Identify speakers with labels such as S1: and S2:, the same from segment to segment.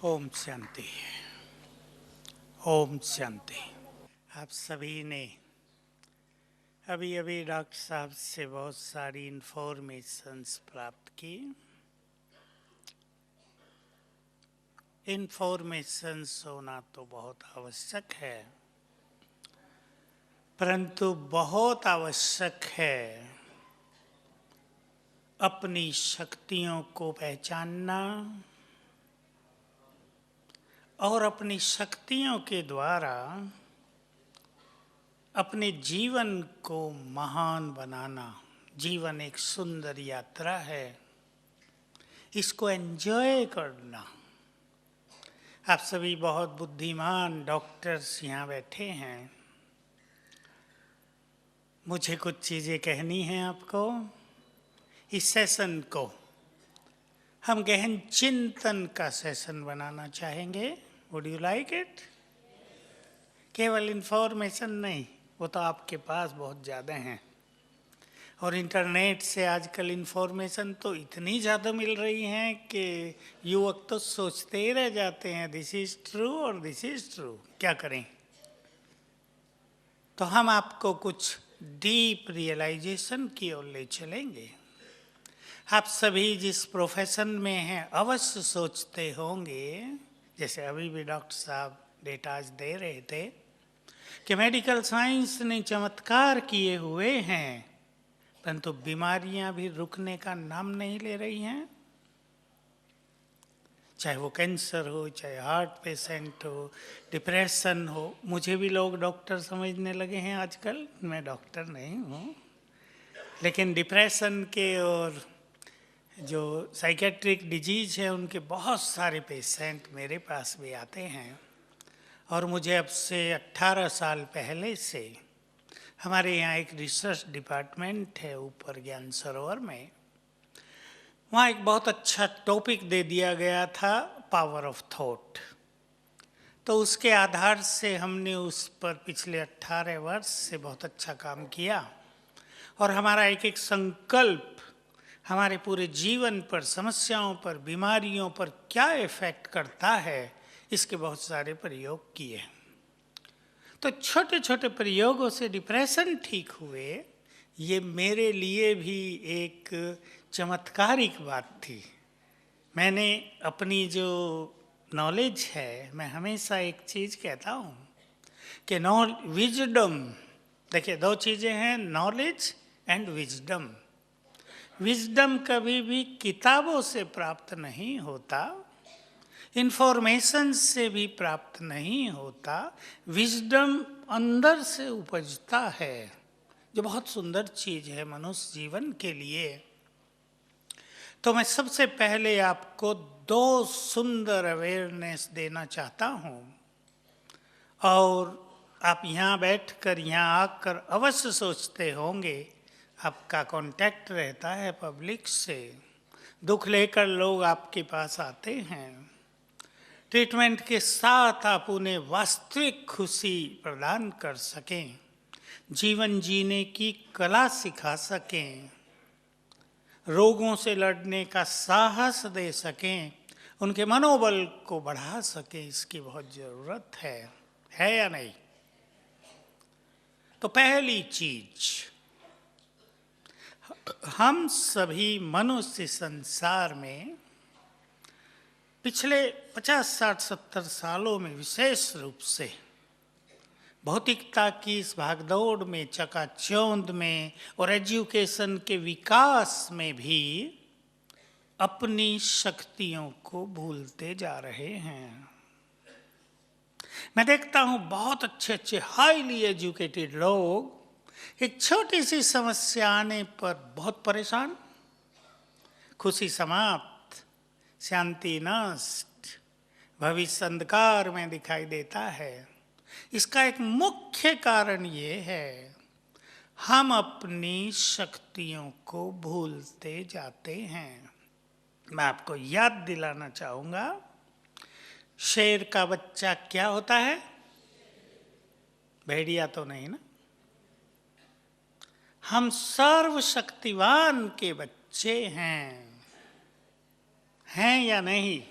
S1: ओम शांति। ओम शांति। आप सभी ने अभी अभी डॉक्टर साहब से बहुत सारी इन्फॉर्मेशंस प्राप्त की। इन्फॉर्मेशंस होना तो बहुत आवश्यक है, परंतु बहुत आवश्यक है अपनी शक्तियों को पहचानना और अपनी शक्तियों के द्वारा अपने जीवन को महान बनाना। जीवन एक सुंदर यात्रा है, इसको एंजॉय करना। आप सभी बहुत बुद्धिमान डॉक्टर्स यहाँ बैठे हैं। मुझे कुछ चीज़ें कहनी हैं आपको। इस सेशन को हम गहन चिंतन का सेशन बनाना चाहेंगे। Would you like it? केवल इन्फॉर्मेशन नहीं, वो तो आपके पास बहुत ज़्यादा हैं, और इंटरनेट से आजकल इन्फॉर्मेशन तो इतनी ज़्यादा मिल रही हैं कि युवक तो सोचते ही रह जाते हैं दिस इज़ ट्रू और दिस इज़ ट्रू। क्या करें? तो हम आपको कुछ डीप रियलाइजेशन की ओर ले चलेंगे। आप सभी जिस प्रोफेशन में हैं अवश्य सोचते होंगे, जैसे अभी भी डॉक्टर साहब डेटाज दे रहे थे कि मेडिकल साइंस ने चमत्कार किए हुए हैं, परंतु बीमारियां भी रुकने का नाम नहीं ले रही हैं। चाहे वो कैंसर हो, चाहे हार्ट पेशेंट हो, डिप्रेशन हो। मुझे भी लोग डॉक्टर समझने लगे हैं आजकल। मैं डॉक्टर नहीं हूँ, लेकिन डिप्रेशन के और जो साइकेट्रिक डिजीज है उनके बहुत सारे पेशेंट मेरे पास भी आते हैं। और मुझे अब से 18 साल पहले से हमारे यहाँ एक रिसर्च डिपार्टमेंट है ऊपर ज्ञान सरोवर में, वहाँ एक बहुत अच्छा टॉपिक दे दिया गया था, पावर ऑफ थॉट। तो उसके आधार से हमने उस पर पिछले 18 वर्ष से बहुत अच्छा काम किया, और हमारा एक एक संकल्प हमारे पूरे जीवन पर, समस्याओं पर, बीमारियों पर क्या इफेक्ट करता है, इसके बहुत सारे प्रयोग किए। तो छोटे छोटे प्रयोगों से डिप्रेशन ठीक हुए, ये मेरे लिए भी एक चमत्कारिक बात थी। मैंने अपनी जो नॉलेज है, मैं हमेशा एक चीज़ कहता हूँ कि विजडम, देखिए दो चीज़ें हैं, नॉलेज एंड विजडम। विजडम कभी भी किताबों से प्राप्त नहीं होता, इन्फॉर्मेशन से भी प्राप्त नहीं होता। विजडम अंदर से उपजता है, जो बहुत सुंदर चीज़ है मनुष्य जीवन के लिए। तो मैं सबसे पहले आपको दो सुंदर अवेयरनेस देना चाहता हूँ, और आप यहाँ बैठकर, यहाँ आकर अवश्य सोचते होंगे, आपका कांटेक्ट रहता है पब्लिक से, दुख लेकर लोग आपके पास आते हैं। ट्रीटमेंट के साथ आप उन्हें वास्तविक खुशी प्रदान कर सकें, जीवन जीने की कला सिखा सकें, रोगों से लड़ने का साहस दे सकें, उनके मनोबल को बढ़ा सकें। इसकी बहुत ज़रूरत है या नहीं? तो पहली चीज, हम सभी मनुष्य संसार में पिछले 50, 60, 70 सालों में विशेष रूप से भौतिकता की इस भागदौड़ में, चकाचौंध में और एजुकेशन के विकास में भी अपनी शक्तियों को भूलते जा रहे हैं। मैं देखता हूँ बहुत अच्छे अच्छे हाईली एजुकेटेड लोग एक छोटी सी समस्या आने पर बहुत परेशान, खुशी समाप्त, शांति नष्ट, भविष्य अंधकार में दिखाई देता है। इसका एक मुख्य कारण ये है, हम अपनी शक्तियों को भूलते जाते हैं। मैं आपको याद दिलाना चाहूँगा, शेर का बच्चा क्या होता है? भेड़िया तो नहीं ना। हम सर्वशक्तिवान के बच्चे हैं या नहीं?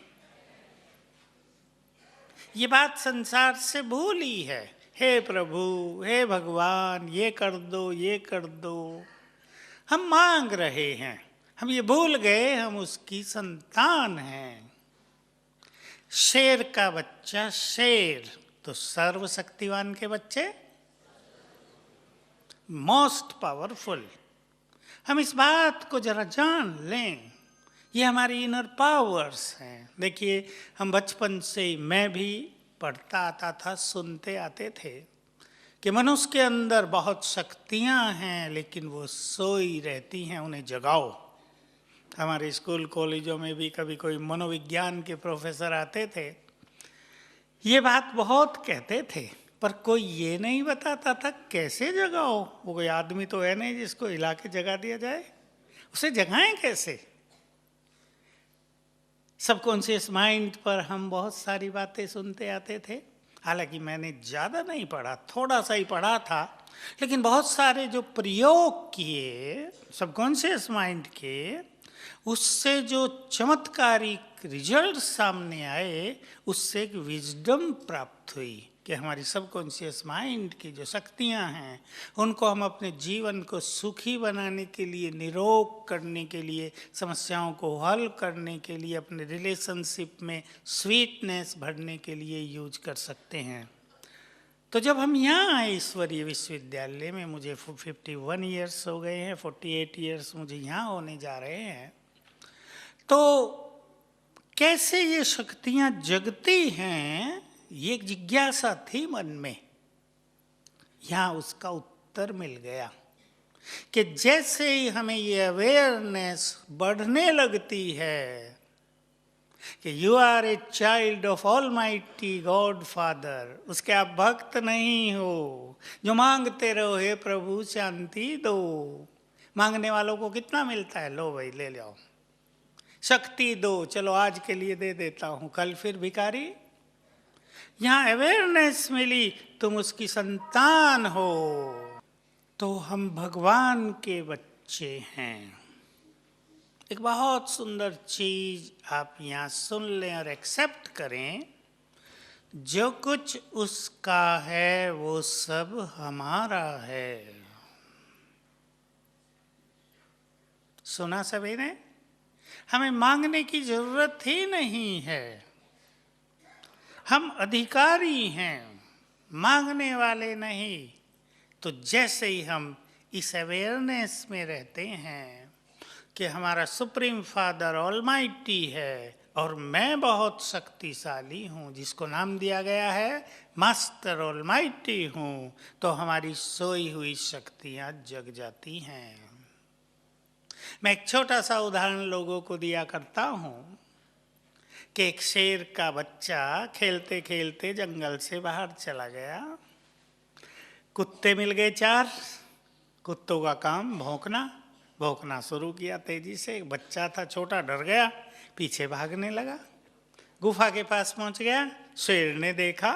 S1: ये बात संसार से भूली है। हे प्रभु, हे भगवान, ये कर दो, ये कर दो। हम मांग रहे हैं, हम ये भूल गए हम उसकी संतान हैं। शेर का बच्चा शेर, तो सर्वशक्तिवान के बच्चे मोस्ट पावरफुल। हम इस बात को जरा जान लें, ये हमारी इनर पावर्स हैं। देखिए, हम बचपन से ही, मैं भी पढ़ता आता था, सुनते आते थे कि मनुष्य के अंदर बहुत शक्तियां हैं, लेकिन वो सोई रहती हैं, उन्हें जगाओ। हमारे स्कूल कॉलेजों में भी कभी कोई मनोविज्ञान के प्रोफेसर आते थे, ये बात बहुत कहते थे, पर कोई ये नहीं बताता था कैसे जगाओ। वो कोई आदमी तो है नहीं जिसको हिला के जगा दिया जाए, उसे जगाएं कैसे। सबकॉन्शियस माइंड पर हम बहुत सारी बातें सुनते आते थे। हालांकि मैंने ज़्यादा नहीं पढ़ा, थोड़ा सा ही पढ़ा था, लेकिन बहुत सारे जो प्रयोग किए सबकॉन्शियस माइंड के, उससे जो चमत्कारिक रिजल्ट सामने आए, उससे एक विजडम प्राप्त हुई कि हमारी सबकॉन्शियस माइंड की जो शक्तियां हैं, उनको हम अपने जीवन को सुखी बनाने के लिए, निरोग करने के लिए, समस्याओं को हल करने के लिए, अपने रिलेशनशिप में स्वीटनेस भरने के लिए यूज कर सकते हैं। तो जब हम यहाँ आए ईश्वरीय विश्वविद्यालय में, मुझे 51 ईयर्स हो गए हैं, 48 ईयर्स मुझे यहाँ होने जा रहे हैं, तो कैसे ये शक्तियाँ जगती हैं, ये एक जिज्ञासा थी मन में। यहाँ उसका उत्तर मिल गया कि जैसे ही हमें ये अवेयरनेस बढ़ने लगती है कि you are a child of almighty god father, उसके आप भक्त नहीं हो जो मांगते रहो हे प्रभु शांति दो। मांगने वालों को कितना मिलता है, लो भाई ले जाओ, शक्ति दो, चलो आज के लिए दे देता हूं, कल फिर भिखारी। यहाँ अवेयरनेस मिली, तुम उसकी संतान हो, तो हम भगवान के बच्चे हैं। एक बहुत सुंदर चीज आप यहाँ सुन लें और एक्सेप्ट करें, जो कुछ उसका है वो सब हमारा है। सुना सभी ने? हमें मांगने की जरूरत ही नहीं है, हम अधिकारी हैं, मांगने वाले नहीं। तो जैसे ही हम इस अवेयरनेस में रहते हैं कि हमारा सुप्रीम फादर ऑलमाइटी है और मैं बहुत शक्तिशाली हूँ, जिसको नाम दिया गया है मास्टर ऑलमाइटी हूँ, तो हमारी सोई हुई शक्तियाँ जग जाती हैं। मैं एक छोटा सा उदाहरण लोगों को दिया करता हूँ कि एक शेर का बच्चा खेलते खेलते जंगल से बाहर चला गया। कुत्ते मिल गए 4, कुत्तों का काम भौंकना शुरू किया तेजी से। एक बच्चा था छोटा, डर गया, पीछे भागने लगा। गुफा के पास पहुंच गया, शेर ने देखा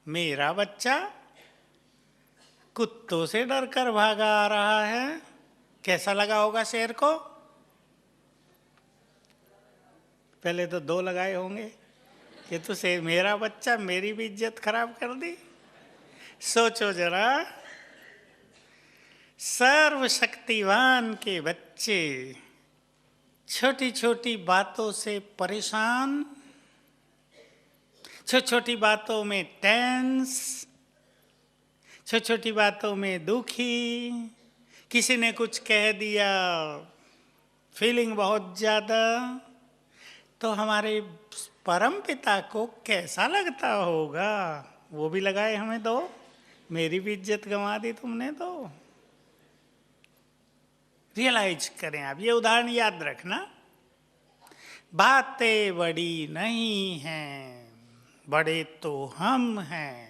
S1: मेरा बच्चा कुत्तों से डर कर भागा आ रहा है। कैसा लगा होगा शेर को? पहले तो 2 लगाए होंगे कि तो शेर, मेरा बच्चा मेरी भी इज्जत खराब कर दी। सोचो जरा, सर्वशक्तिवान के बच्चे छोटी छोटी बातों से परेशान, छोटी छोटी बातों में टेंस, छोटी छोटी बातों में दुखी, किसी ने कुछ कह दिया फीलिंग बहुत ज़्यादा, तो हमारे परम पिता को कैसा लगता होगा? वो भी लगाए हमें 2, मेरी भी इज्जत गंवा दी तुमने तो। रियलाइज करें आप, ये उदाहरण याद रखना। बातें बड़ी नहीं हैं, बड़े तो हम हैं।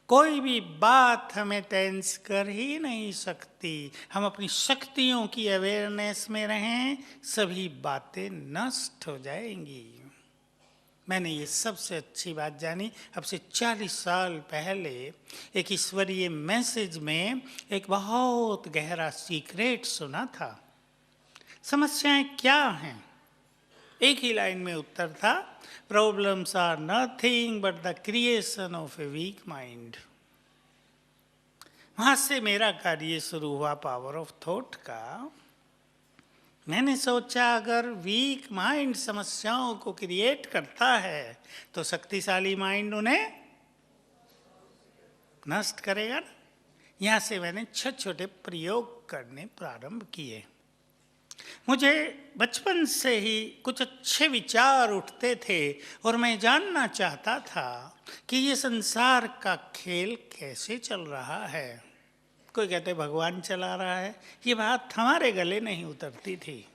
S1: कोई भी बात हमें टेंस कर ही नहीं सकती। हम अपनी शक्तियों की अवेयरनेस में रहें, सभी बातें नष्ट हो जाएंगी। मैंने ये सबसे अच्छी बात जानी अब से 40 साल पहले। एक ईश्वरीय मैसेज में एक बहुत गहरा सीक्रेट सुना था। समस्याएं क्या हैं? एक ही लाइन में उत्तर था, problems are nothing but the creation of a weak mind. वहां से मेरा कार्य शुरू हुआ पावर ऑफ थॉट का। मैंने सोचा अगर वीक माइंड समस्याओं को क्रिएट करता है तो शक्तिशाली माइंड उन्हें नष्ट करेगा ना। यहां से मैंने छोटे छोटे प्रयोग करने प्रारंभ किए। मुझे बचपन से ही कुछ अच्छे विचार उठते थे और मैं जानना चाहता था कि ये संसार का खेल कैसे चल रहा है। कोई कहते भगवान चला रहा है, ये बात हमारे गले नहीं उतरती थी।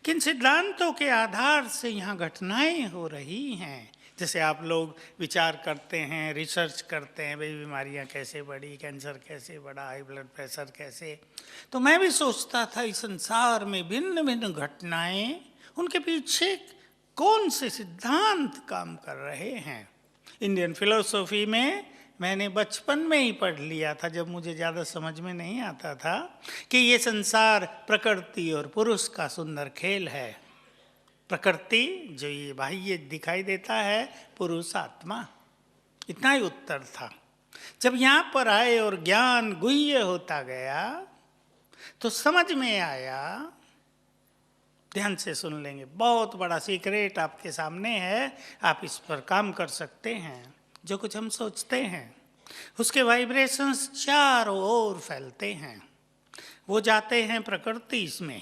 S1: किन सिद्धांतों के आधार से यहाँ घटनाएं हो रही हैं। जैसे आप लोग विचार करते हैं, रिसर्च करते हैं, भाई बीमारियां कैसे बढ़ी, कैंसर कैसे बढ़ा, हाई ब्लड प्रेशर कैसे। तो मैं भी सोचता था इस संसार में भिन्न भिन्न घटनाएं, उनके पीछे कौन से सिद्धांत काम कर रहे हैं। इंडियन फिलोसॉफी में मैंने बचपन में ही पढ़ लिया था, जब मुझे ज़्यादा समझ में नहीं आता था, कि ये संसार प्रकृति और पुरुष का सुंदर खेल है। प्रकृति जो ये बाह्य दिखाई देता है, पुरुष आत्मा। इतना ही उत्तर था। जब यहाँ पर आए और ज्ञान गुह्य होता गया तो समझ में आया, ध्यान से सुन लेंगे, बहुत बड़ा सीक्रेट आपके सामने है, आप इस पर काम कर सकते हैं। जो कुछ हम सोचते हैं उसके वाइब्रेशंस चारों ओर फैलते हैं, वो जाते हैं प्रकृति में।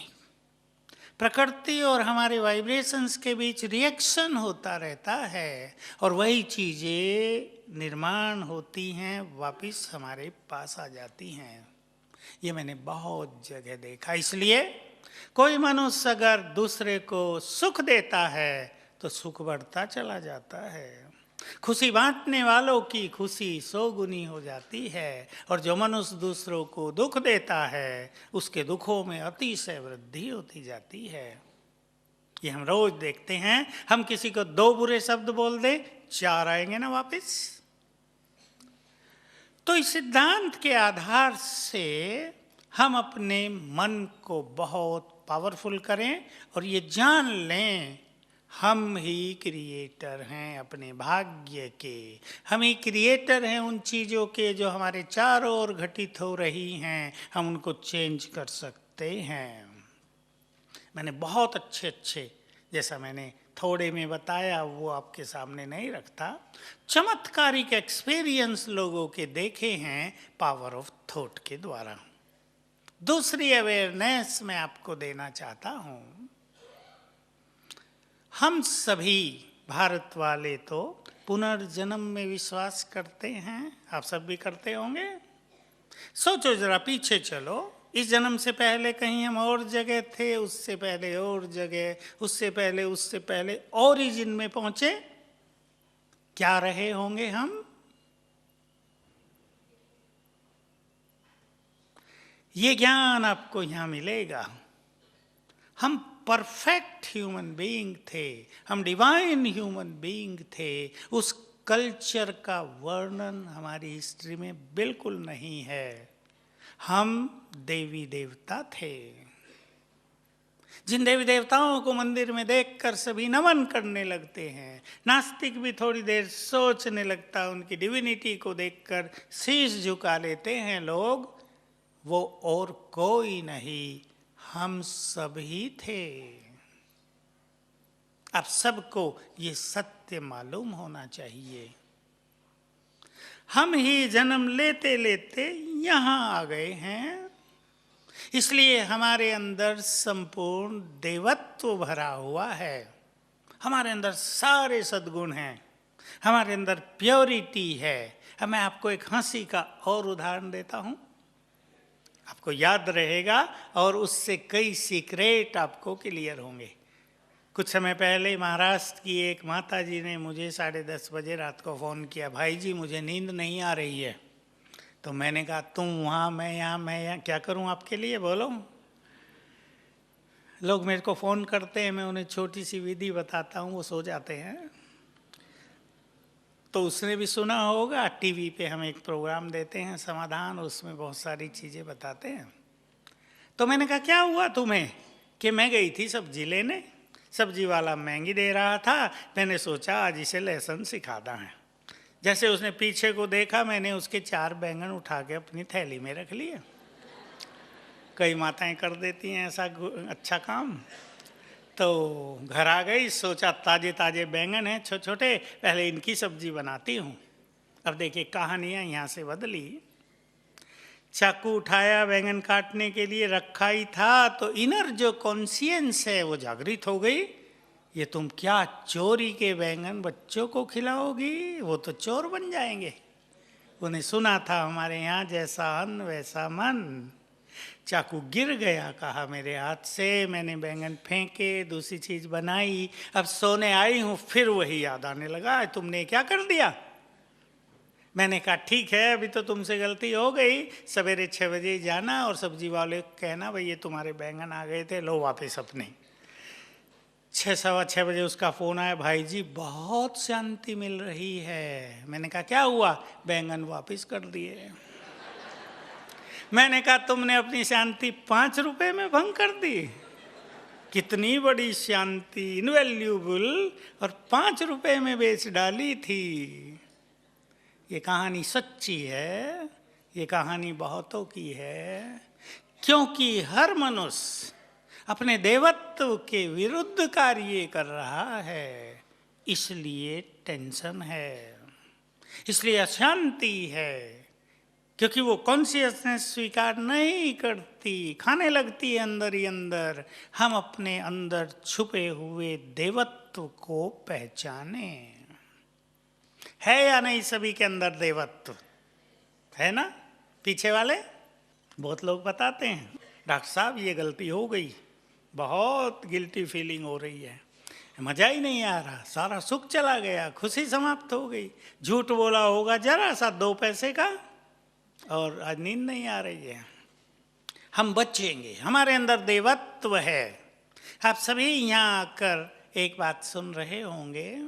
S1: प्रकृति और हमारे वाइब्रेशंस के बीच रिएक्शन होता रहता है और वही चीज़ें निर्माण होती हैं, वापस हमारे पास आ जाती हैं। ये मैंने बहुत जगह देखा। इसलिए कोई मनुष्य अगर दूसरे को सुख देता है तो सुख बढ़ता चला जाता है। खुशी बांटने वालों की खुशी 100 गुनी हो जाती है, और जो मनुष्य दूसरों को दुख देता है उसके दुखों में अतिशय वृद्धि होती जाती है। ये हम रोज देखते हैं। हम किसी को 2 बुरे शब्द बोल दें, 4 आएंगे ना वापस। तो इस सिद्धांत के आधार से हम अपने मन को बहुत पावरफुल करें और ये जान लें, हम ही क्रिएटर हैं अपने भाग्य के। हम ही क्रिएटर हैं उन चीज़ों के जो हमारे चारों ओर घटित हो रही हैं। हम उनको चेंज कर सकते हैं। मैंने बहुत अच्छे, जैसा मैंने थोड़े में बताया वो आपके सामने नहीं रखता, चमत्कारिक एक्सपीरियंस लोगों के देखे हैं पावर ऑफ थॉट के द्वारा। दूसरी अवेयरनेस मैं आपको देना चाहता हूँ। हम सभी भारत वाले तो पुनर्जन्म में विश्वास करते हैं, आप सब भी करते होंगे। सोचो जरा, पीछे चलो, इस जन्म से पहले कहीं हम और जगह थे, उससे पहले और जगह, उससे पहले ओरिजिन में पहुंचे, क्या रहे होंगे हम? ये ज्ञान आपको यहां मिलेगा। हम परफेक्ट ह्यूमन बीइंग थे, हम डिवाइन ह्यूमन बीइंग थे। उस कल्चर का वर्णन हमारी हिस्ट्री में बिल्कुल नहीं है। हम देवी देवता थे। जिन देवी देवताओं को मंदिर में देखकर सभी नमन करने लगते हैं, नास्तिक भी थोड़ी देर सोचने लगता है, उनकी डिविनिटी को देखकर शीश झुका लेते हैं लोग, वो और कोई नहीं, हम सब ही थे। आप सबको ये सत्य मालूम होना चाहिए। हम ही जन्म लेते लेते यहाँ आ गए हैं, इसलिए हमारे अंदर संपूर्ण देवत्व भरा हुआ है। हमारे अंदर सारे सद्गुण हैं, हमारे अंदर प्योरिटी है। अब मैं आपको एक हंसी का और उदाहरण देता हूँ, आपको याद रहेगा और उससे कई सीक्रेट आपको क्लियर होंगे। कुछ समय पहले महाराष्ट्र की एक माता जी ने मुझे 10:30 बजे रात को फ़ोन किया, भाई जी मुझे नींद नहीं आ रही है। तो मैंने कहा तुम वहाँ मैं यहाँ, क्या करूँ आपके लिए, बोलो। लोग मेरे को फ़ोन करते हैं, मैं उन्हें छोटी सी विधि बताता हूँ, वो सो जाते हैं। तो उसने भी सुना होगा, टीवी पे हम एक प्रोग्राम देते हैं समाधान, उसमें बहुत सारी चीज़ें बताते हैं। तो मैंने कहा क्या हुआ तुम्हें? कि मैं गई थी सब्जी लेने, सब्जी वाला महंगी दे रहा था, मैंने सोचा आज इसे लहसुन सिखाना है। जैसे उसने पीछे को देखा, मैंने उसके 4 बैंगन उठा के अपनी थैली में रख लिए। कई माताएं कर देती हैं ऐसा अच्छा काम। तो घर आ गई, सोचा ताजे ताजे बैंगन हैं छोटे छोटे, पहले इनकी सब्जी बनाती हूँ। अब देखिए कहानियाँ यहाँ से बदली। चाकू उठाया बैंगन काटने के लिए, रखा ही था तो इनर जो कॉन्शियंस है वो जागृत हो गई। ये तुम क्या चोरी के बैंगन बच्चों को खिलाओगी, वो तो चोर बन जाएंगे। उन्हें सुना था हमारे यहाँ जैसा अन्न वैसा मन। चाकू गिर गया, कहा मेरे हाथ से, मैंने बैंगन फेंके, दूसरी चीज बनाई। अब सोने आई हूँ, फिर वही याद आने लगा, तुमने क्या कर दिया। मैंने कहा ठीक है, अभी तो तुमसे गलती हो गई, सवेरे 6 बजे जाना और सब्जी वाले को कहना भाई ये तुम्हारे बैंगन आ गए थे, लो वापस अपने। 6 सवा 6 बजे उसका फ़ोन आया, भाई जी बहुत शांति मिल रही है। मैंने कहा क्या हुआ, बैंगन वापस कर दिए। मैंने कहा तुमने अपनी शांति 5 रुपए में भंग कर दी। कितनी बड़ी शांति, इनवैल्यूएबल, और 5 रुपए में बेच डाली थी। ये कहानी सच्ची है, ये कहानी बहुतों की है, क्योंकि हर मनुष्य अपने देवत्व के विरुद्ध कार्य कर रहा है, इसलिए टेंशन है, इसलिए अशांति है, क्योंकि वो कॉन्शियसनेस स्वीकार नहीं करती, खाने लगती है अंदर ही अंदर। हम अपने अंदर छुपे हुए देवत्व को पहचाने। है या नहीं सभी के अंदर देवत्व, है ना। पीछे वाले बहुत लोग बताते हैं डॉक्टर साहब ये गलती हो गई, बहुत गिल्टी फीलिंग हो रही है, मजा ही नहीं आ रहा, सारा सुख चला गया, खुशी समाप्त हो गई, झूठ बोला होगा जरा सा 2 पैसे का, और आज नींद नहीं आ रही है। हम बचेंगे, हमारे अंदर देवत्व है। आप सभी यहाँ आकर एक बात सुन रहे होंगे,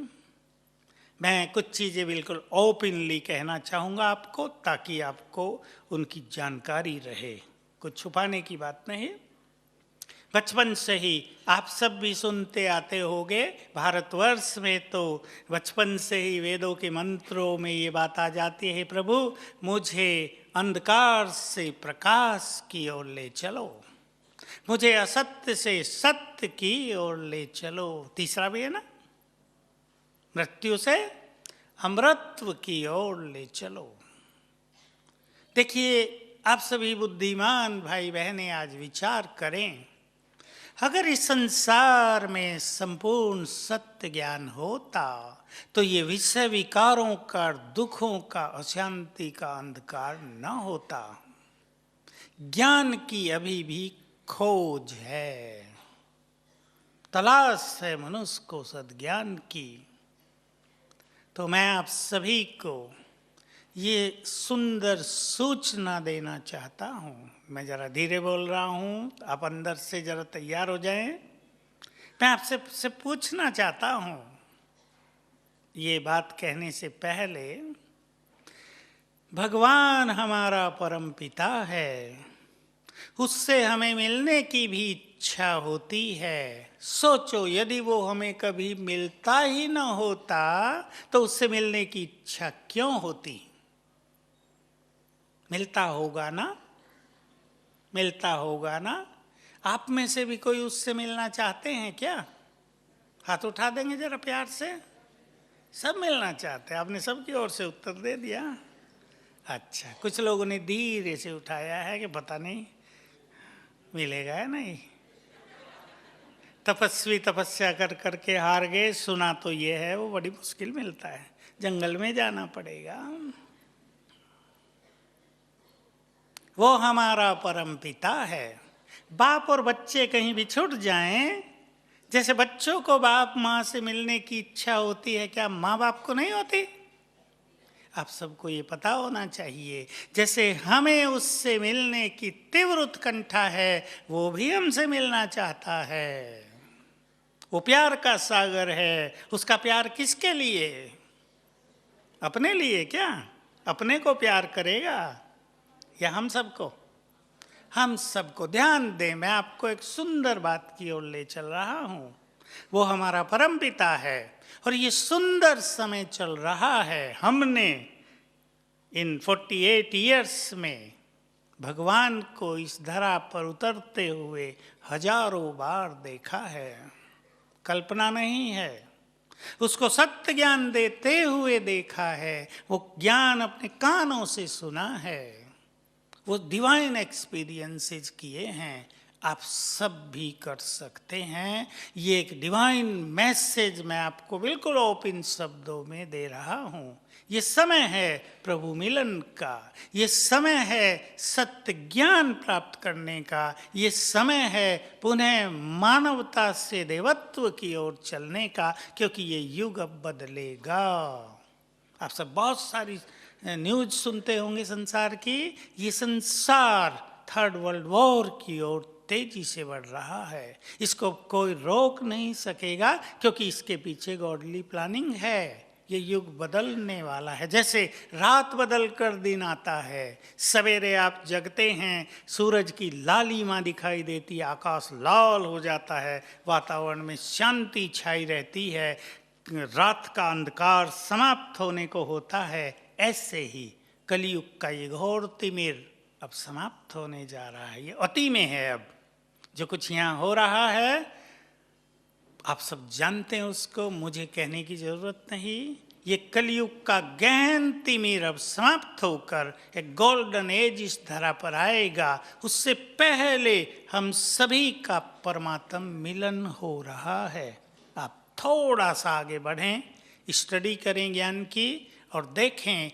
S1: मैं कुछ चीज़ें बिल्कुल ओपनली कहना चाहूँगा आपको, ताकि आपको उनकी जानकारी रहे, कुछ छुपाने की बात नहीं। बचपन से ही आप सब भी सुनते आते होंगे, भारतवर्ष में तो बचपन से ही वेदों के मंत्रों में ये बात आ जाती है, प्रभु मुझे अंधकार से प्रकाश की ओर ले चलो, मुझे असत्य से सत्य की ओर ले चलो। तीसरा भी है ना, मृत्यु से अमरत्व की ओर ले चलो। देखिए आप सभी बुद्धिमान भाई बहनें आज विचार करें, अगर इस संसार में संपूर्ण सत्य ज्ञान होता तो ये विषय विकारों का, दुखों का, अशांति का अंधकार न होता। ज्ञान की अभी भी खोज है, तलाश है मनुष्य को सद्ज्ञान की। तो मैं आप सभी को ये सुंदर सूचना देना चाहता हूँ। मैं ज़रा धीरे बोल रहा हूँ, आप अंदर से ज़रा तैयार हो जाएं। मैं आपसे पूछना चाहता हूँ, ये बात कहने से पहले, भगवान हमारा परम पिता है, उससे हमें मिलने की भी इच्छा होती है। सोचो यदि वो हमें कभी मिलता ही न होता तो उससे मिलने की इच्छा क्यों होती। मिलता होगा ना, मिलता होगा ना। आप में से भी कोई उससे मिलना चाहते हैं क्या? हाथ उठा देंगे जरा प्यार से। सब मिलना चाहते हैं, आपने सबकी ओर से उत्तर दे दिया। अच्छा, कुछ लोगों ने धीरे से उठाया है कि पता नहीं मिलेगा या नहीं। तपस्वी तपस्या कर करके हार गए, सुना तो ये है वो बड़ी मुश्किल मिलता है, जंगल में जाना पड़ेगा। वो हमारा परम पिता है। बाप और बच्चे कहीं भी छूट जाएं, जैसे बच्चों को बाप माँ से मिलने की इच्छा होती है, क्या माँ बाप को नहीं होती? आप सबको ये पता होना चाहिए। जैसे हमें उससे मिलने की तीव्र उत्कंठा है, वो भी हमसे मिलना चाहता है। वो प्यार का सागर है। उसका प्यार किसके लिए? अपने लिए क्या? अपने को प्यार करेगा या हम सबको? हम सबको। ध्यान दें, मैं आपको एक सुंदर बात की ओर ले चल रहा हूँ। वो हमारा परम पिता है। और ये सुंदर समय चल रहा है। हमने इन 48 ईयर्स में भगवान को इस धरा पर उतरते हुए हजारों बार देखा है, कल्पना नहीं है। उसको सत्य ज्ञान देते हुए देखा है, वो ज्ञान अपने कानों से सुना है, वो डिवाइन एक्सपीरियंसेस किए हैं। आप सब भी कर सकते हैं। ये एक डिवाइन मैसेज मैं आपको बिल्कुल ओपन शब्दों में दे रहा हूँ। ये समय है प्रभु मिलन का, ये समय है सत्य ज्ञान प्राप्त करने का, ये समय है पुनः मानवता से देवत्व की ओर चलने का, क्योंकि ये युग अब बदलेगा। आप सब बहुत सारी न्यूज़ सुनते होंगे संसार की। ये संसार थर्ड वर्ल्ड वॉर की ओर तेजी से बढ़ रहा है। इसको कोई रोक नहीं सकेगा, क्योंकि इसके पीछे गॉडली प्लानिंग है। ये युग बदलने वाला है। जैसे रात बदल कर दिन आता है, सवेरे आप जगते हैं, सूरज की लालिमा दिखाई देती है, आकाश लाल हो जाता है, वातावरण में शांति छाई रहती है, रात का अंधकार समाप्त होने को होता है। ऐसे ही कलयुग का ये घोर तिमिर अब समाप्त होने जा रहा है। ये अति में है। अब जो कुछ यहाँ हो रहा है आप सब जानते हैं, उसको मुझे कहने की जरूरत नहीं। ये कलयुग का गहन तिमिर अब समाप्त होकर एक गोल्डन एज इस धरा पर आएगा। उससे पहले हम सभी का परमात्म मिलन हो रहा है। आप थोड़ा सा आगे बढ़ें, स्टडी करें ज्ञान की और देखें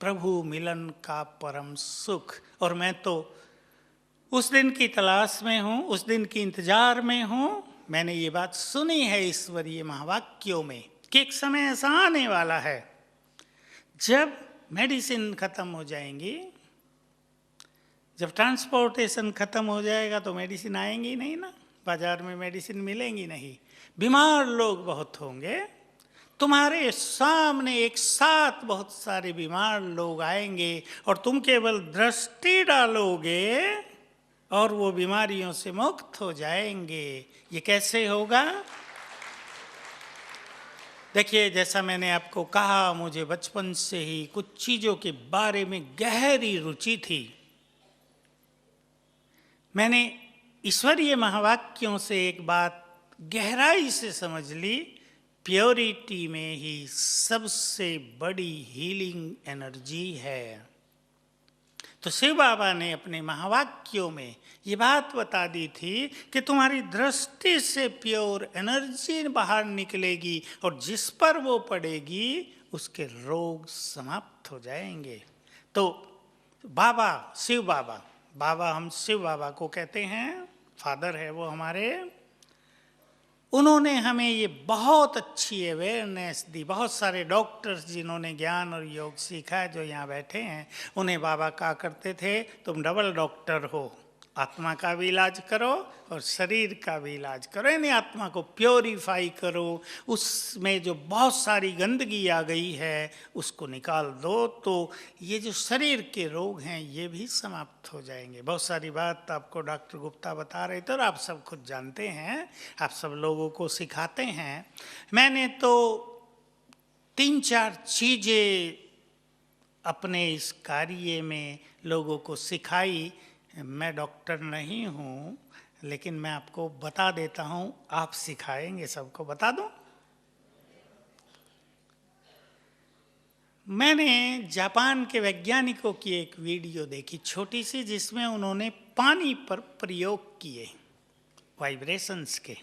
S1: प्रभु मिलन का परम सुख। और मैं तो उस दिन की तलाश में हूँ, उस दिन की इंतजार में हूँ। मैंने ये बात सुनी है ईश्वरीय महावाक्यों में कि एक समय ऐसा आने वाला है जब मेडिसिन खत्म हो जाएंगी, जब ट्रांसपोर्टेशन खत्म हो जाएगा तो मेडिसिन आएंगी नहीं ना, बाजार में मेडिसिन मिलेंगी नहीं, बीमार लोग बहुत होंगे। तुम्हारे सामने एक साथ बहुत सारे बीमार लोग आएंगे और तुम केवल दृष्टि डालोगे और वो बीमारियों से मुक्त हो जाएंगे। ये कैसे होगा? देखिए, जैसा मैंने आपको कहा, मुझे बचपन से ही कुछ चीज़ों के बारे में गहरी रुचि थी। मैंने ईश्वरीय महावाक्यों से एक बात गहराई से समझ ली, प्योरिटी में ही सबसे बड़ी हीलिंग एनर्जी है। तो शिव बाबा ने अपने महावाक्यों में ये बात बता दी थी कि तुम्हारी दृष्टि से प्योर एनर्जी बाहर निकलेगी और जिस पर वो पड़ेगी उसके रोग समाप्त हो जाएंगे। तो बाबा, शिव बाबा, बाबा हम शिव बाबा को कहते हैं, फादर है वो हमारे। उन्होंने हमें ये बहुत अच्छी अवेयरनेस दी। बहुत सारे डॉक्टर्स जिन्होंने ज्ञान और योग सीखा है, जो यहाँ बैठे हैं, उन्हें बाबा कहा करते थे तुम डबल डॉक्टर हो, आत्मा का भी इलाज करो और शरीर का भी इलाज करो, यानी आत्मा को प्योरीफाई करो, उसमें जो बहुत सारी गंदगी आ गई है उसको निकाल दो, तो ये जो शरीर के रोग हैं ये भी समाप्त हो जाएंगे। बहुत सारी बात आपको डॉक्टर गुप्ता बता रहे थे और आप सब खुद जानते हैं, आप सब लोगों को सिखाते हैं। मैंने तो 3-4 चीज़ें अपने इस कार्य में लोगों को सिखाई। मैं डॉक्टर नहीं हूँ, लेकिन मैं आपको बता देता हूँ, आप सिखाएंगे सबको। बता दूँ, मैंने जापान के वैज्ञानिकों की एक वीडियो देखी छोटी सी, जिसमें उन्होंने पानी पर प्रयोग किए, वाइब्रेशंस के।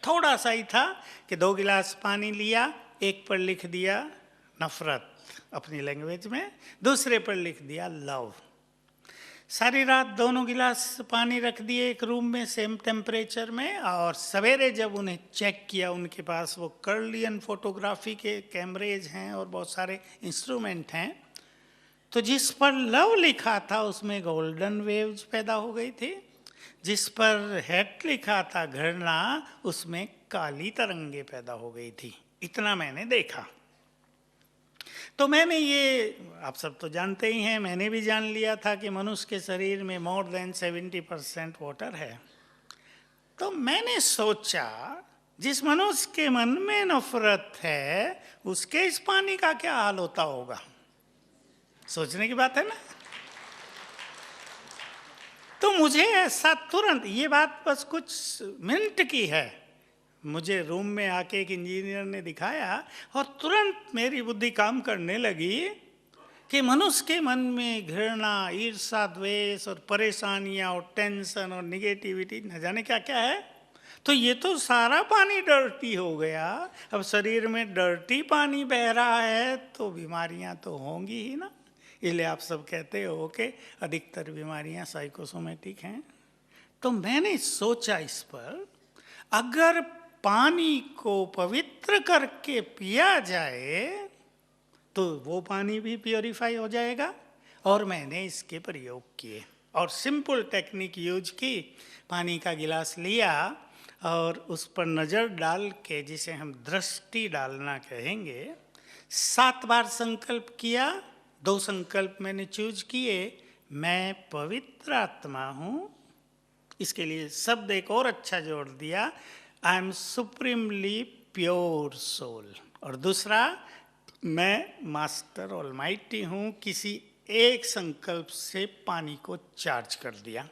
S1: थोड़ा सा ही था कि 2 गिलास पानी लिया, एक पर लिख दिया नफरत अपनी लैंग्वेज में, दूसरे पर लिख दिया लव। सारी रात दोनों गिलास पानी रख दिए एक रूम में सेम टेम्परेचर में, और सवेरे जब उन्हें चेक किया, उनके पास वो कर्लियन फोटोग्राफी के कैमरेज हैं और बहुत सारे इंस्ट्रूमेंट हैं, तो जिस पर लव लिखा था उसमें गोल्डन वेव्स पैदा हो गई थी, जिस पर हेट लिखा था घृणा, उसमें काली तरंगे पैदा हो गई थी। इतना मैंने देखा। तो मैंने ये, आप सब तो जानते ही हैं, मैंने भी जान लिया था कि मनुष्य के शरीर में मोर देन 70% वाटर है। तो मैंने सोचा जिस मनुष्य के मन में नफरत है उसके इस पानी का क्या हाल होता होगा? सोचने की बात है ना। तो मुझे ऐसा तुरंत, ये बात बस कुछ मिनट की है, मुझे रूम में आके एक इंजीनियर ने दिखाया और तुरंत मेरी बुद्धि काम करने लगी कि मनुष्य के मन में घृणा, ईर्ष्या, द्वेष और परेशानियां और टेंशन और निगेटिविटी न जाने क्या क्या है। तो ये तो सारा पानी डर्टी हो गया। अब शरीर में डर्टी पानी बह रहा है तो बीमारियां तो होंगी ही ना। इसलिए आप सब कहते हो कि अधिकतर बीमारियां साइकोसोमेटिक हैं। तो मैंने सोचा इस पर, अगर पानी को पवित्र करके पिया जाए तो वो पानी भी प्योरीफाई हो जाएगा। और मैंने इसके प्रयोग किए और सिंपल टेक्निक यूज की। पानी का गिलास लिया और उस पर नज़र डाल के, जिसे हम दृष्टि डालना कहेंगे, 7 बार संकल्प किया। 2 संकल्प मैंने चूज किए। मैं पवित्र आत्मा हूँ, इसके लिए शब्द एक और अच्छा जोड़ दिया, I am supremely pure soul. और दूसरा, मैं मास्टर ऑलमाइटी हूँ। किसी एक संकल्प से पानी को चार्ज कर दिया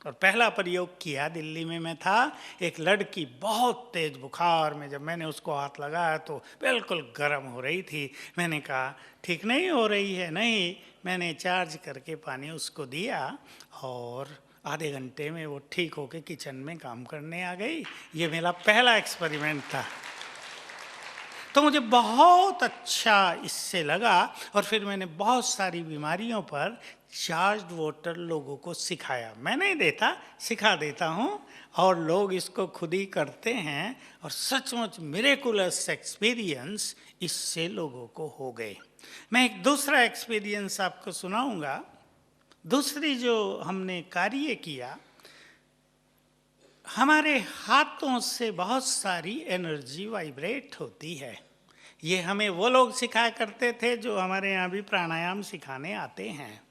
S1: और पहला प्रयोग किया। दिल्ली में मैं था, एक लड़की बहुत तेज बुखार में, जब मैंने उसको हाथ लगाया तो बिल्कुल गर्म हो रही थी। मैंने कहा ठीक नहीं हो रही है? नहीं। मैंने चार्ज करके पानी उसको दिया और आधे घंटे में वो ठीक होके किचन में काम करने आ गई। ये मेरा पहला एक्सपेरिमेंट था। तो मुझे बहुत अच्छा इससे लगा और फिर मैंने बहुत सारी बीमारियों पर चार्ज्ड वाटर लोगों को सिखाया। मैं नहीं देता, सिखा देता हूँ और लोग इसको खुद ही करते हैं और सचमुच मिरेकुलस एक्सपीरियंस इससे लोगों को हो गए। मैं एक दूसरा एक्सपीरियंस आपको सुनाऊंगा। दूसरी जो हमने कार्य किया, हमारे हाथों से बहुत सारी एनर्जी वाइब्रेट होती है। ये हमें वो लोग सिखाया करते थे जो हमारे यहाँ भी प्राणायाम सिखाने आते हैं।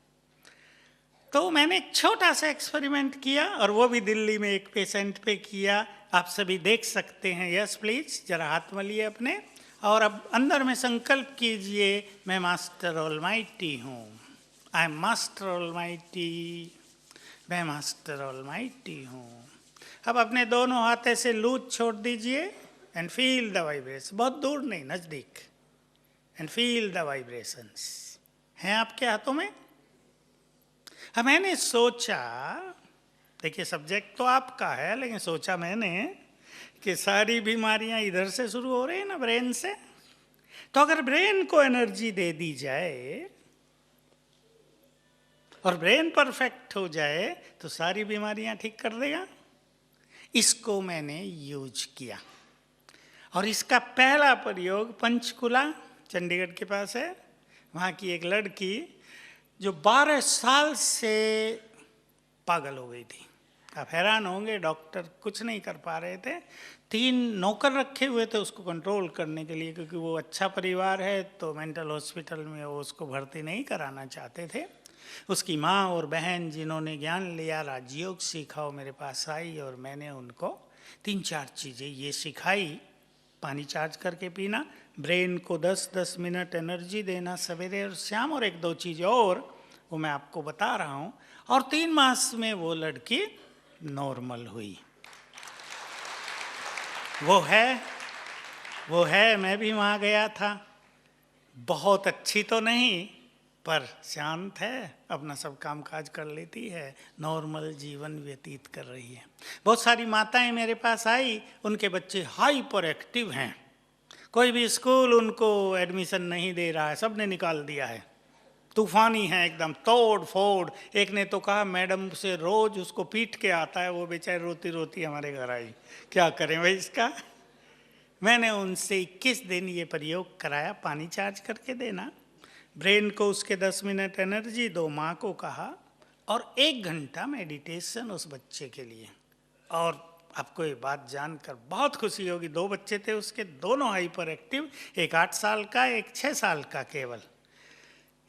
S1: तो मैंने एक छोटा सा एक्सपेरिमेंट किया और वो भी दिल्ली में एक पेशेंट पे किया। आप सभी देख सकते हैं। यस प्लीज, जरा हाथ मलिए अपने और अब अंदर में संकल्प कीजिए, मैं मास्टर ऑलमाइटी हूँ। आई एम मास्टर ऑलमाइटी, मैं मास्टर ऑलमाइटी हूँ। अब अपने दोनों हाथ ऐसे लूज छोड़ दीजिए एंड फील द वाइब्रेशन। बहुत दूर नहीं, नजदीक। एंड फील द वाइब्रेशंस हैं आपके हाथों में। अब मैंने सोचा, देखिए सब्जेक्ट तो आपका है, लेकिन सोचा मैंने कि सारी बीमारियां इधर से शुरू हो रही है ना, ब्रेन से। तो अगर ब्रेन को एनर्जी दे दी जाए और ब्रेन परफेक्ट हो जाए तो सारी बीमारियां ठीक कर देगा। इसको मैंने यूज किया और इसका पहला प्रयोग पंचकुला, चंडीगढ़ के पास है। वहाँ की एक लड़की जो 12 साल से पागल हो गई थी। आप हैरान होंगे, डॉक्टर कुछ नहीं कर पा रहे थे। 3 नौकर रखे हुए थे उसको कंट्रोल करने के लिए, क्योंकि वो अच्छा परिवार है तो मेंटल हॉस्पिटल में वो उसको भर्ती नहीं कराना चाहते थे। उसकी माँ और बहन जिन्होंने ज्ञान लिया, राजयोग सीखा, वो मेरे पास आई और मैंने उनको 3-4 चीज़ें ये सिखाई। पानी चार्ज करके पीना, ब्रेन को 10-10 मिनट एनर्जी देना सवेरे और शाम, और 1-2 चीज़ और वो मैं आपको बता रहा हूँ। और 3 मास में वो लड़की नॉर्मल हुई। वो है, मैं भी वहाँ गया था। बहुत अच्छी तो नहीं पर शांत है, अपना सब काम काज कर लेती है, नॉर्मल जीवन व्यतीत कर रही है। बहुत सारी माताएं मेरे पास आई, उनके बच्चे हाइपर एक्टिव हैं। कोई भी स्कूल उनको एडमिशन नहीं दे रहा है, सब ने निकाल दिया है। तूफानी है एकदम, तोड़ फोड़। एक ने तो कहा मैडम से रोज उसको पीट के आता है, वो बेचारे रोती रोती हमारे घर आई। क्या करें भाई इसका। मैंने उनसे 21 दिन ये प्रयोग कराया, पानी चार्ज करके देना, ब्रेन को उसके 10 मिनट एनर्जी दो, माँ को कहा, और 1 घंटा मेडिटेशन उस बच्चे के लिए। और आपको ये बात जानकर बहुत खुशी होगी, 2 बच्चे थे उसके, दोनों हाइपर एक्टिव, एक 8 साल का, एक 6 साल का केवल।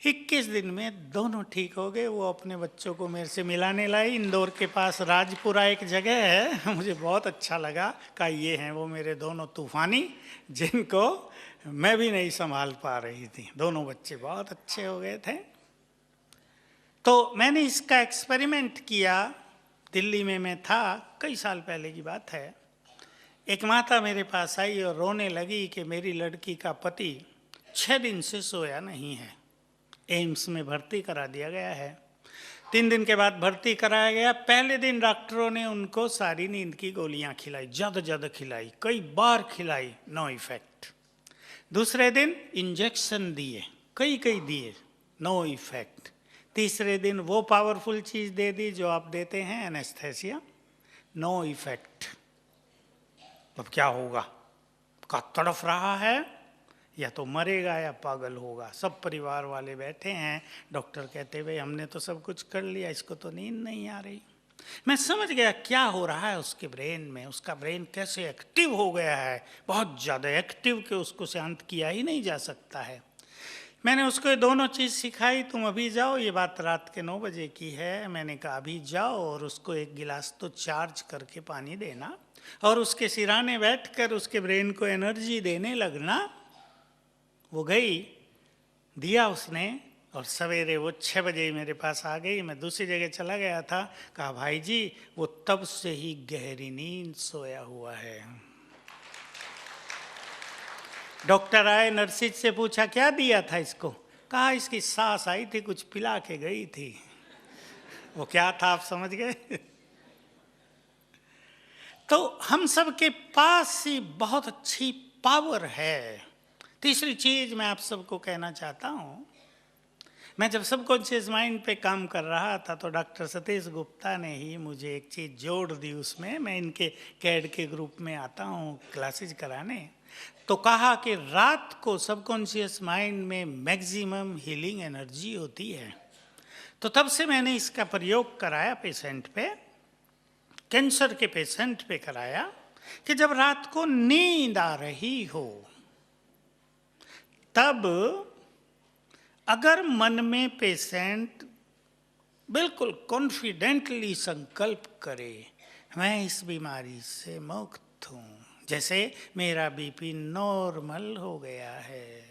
S1: 21 दिन में दोनों ठीक हो गए। वो अपने बच्चों को मेरे से मिलाने लाई। इंदौर के पास राजपुरा एक जगह है, मुझे बहुत अच्छा लगा। कहा ये हैं वो मेरे दोनों तूफानी, जिनको मैं भी नहीं संभाल पा रही थी। दोनों बच्चे बहुत अच्छे हो गए थे। तो मैंने इसका एक्सपेरिमेंट किया। दिल्ली में मैं था, कई साल पहले की बात है। एक माता मेरे पास आई और रोने लगी कि मेरी लड़की का पति 6 दिन से सोया नहीं है। एम्स में भर्ती करा दिया गया है। 3 दिन के बाद भर्ती कराया गया। पहले दिन डॉक्टरों ने उनको सारी नींद की गोलियां खिलाई, ज़्यादा खिलाई, कई बार खिलाई, नो इफेक्ट। दूसरे दिन इंजेक्शन दिए, कई दिए, नो इफेक्ट। तीसरे दिन वो पावरफुल चीज़ दे दी जो आप देते हैं, एनेस्थेसिया, नो इफेक्ट। अब क्या होगा? का तड़फ रहा है, या तो मरेगा या पागल होगा। सब परिवार वाले बैठे हैं। डॉक्टर कहते भाई हमने तो सब कुछ कर लिया, इसको तो नींद नहीं आ रही। मैं समझ गया क्या हो रहा है उसके ब्रेन में। उसका ब्रेन कैसे एक्टिव हो गया है, बहुत ज़्यादा एक्टिव, कि उसको शांत किया ही नहीं जा सकता है। मैंने उसको ये दोनों चीज़ सिखाई। तुम अभी जाओ, ये बात रात के 9 बजे की है। मैंने कहा अभी जाओ और उसको 1 गिलास तो चार्ज करके पानी देना, और उसके सिराने बैठकर उसके ब्रेन को एनर्जी देने लगना। वो गई, दिया उसने, और सवेरे वो 6 बजे मेरे पास आ गई। मैं दूसरी जगह चला गया था। कहा भाई जी वो तब से ही गहरी नींद सोया हुआ है। डॉक्टर आए, नर्सिस से पूछा क्या दिया था इसको? कहा इसकी सास आई थी, कुछ पिला के गई थी। वो क्या था आप समझ गए? तो हम सब के पास ही बहुत अच्छी पावर है। तीसरी चीज मैं आप सबको कहना चाहता हूं, मैं जब सबकॉन्शियस माइंड पे काम कर रहा था तो डॉक्टर सतीश गुप्ता ने ही मुझे एक चीज़ जोड़ दी उसमें। मैं इनके कैड के ग्रुप में आता हूँ क्लासेज कराने। तो कहा कि रात को सबकॉन्शियस माइंड में मैक्सिमम हीलिंग एनर्जी होती है। तो तब से मैंने इसका प्रयोग कराया पेशेंट पे, कैंसर के पेशेंट पे कराया, कि जब रात को नींद आ रही हो तब अगर मन में पेशेंट बिल्कुल कॉन्फिडेंटली संकल्प करे मैं इस बीमारी से मुक्त हूँ, जैसे मेरा बीपी नॉर्मल हो गया है,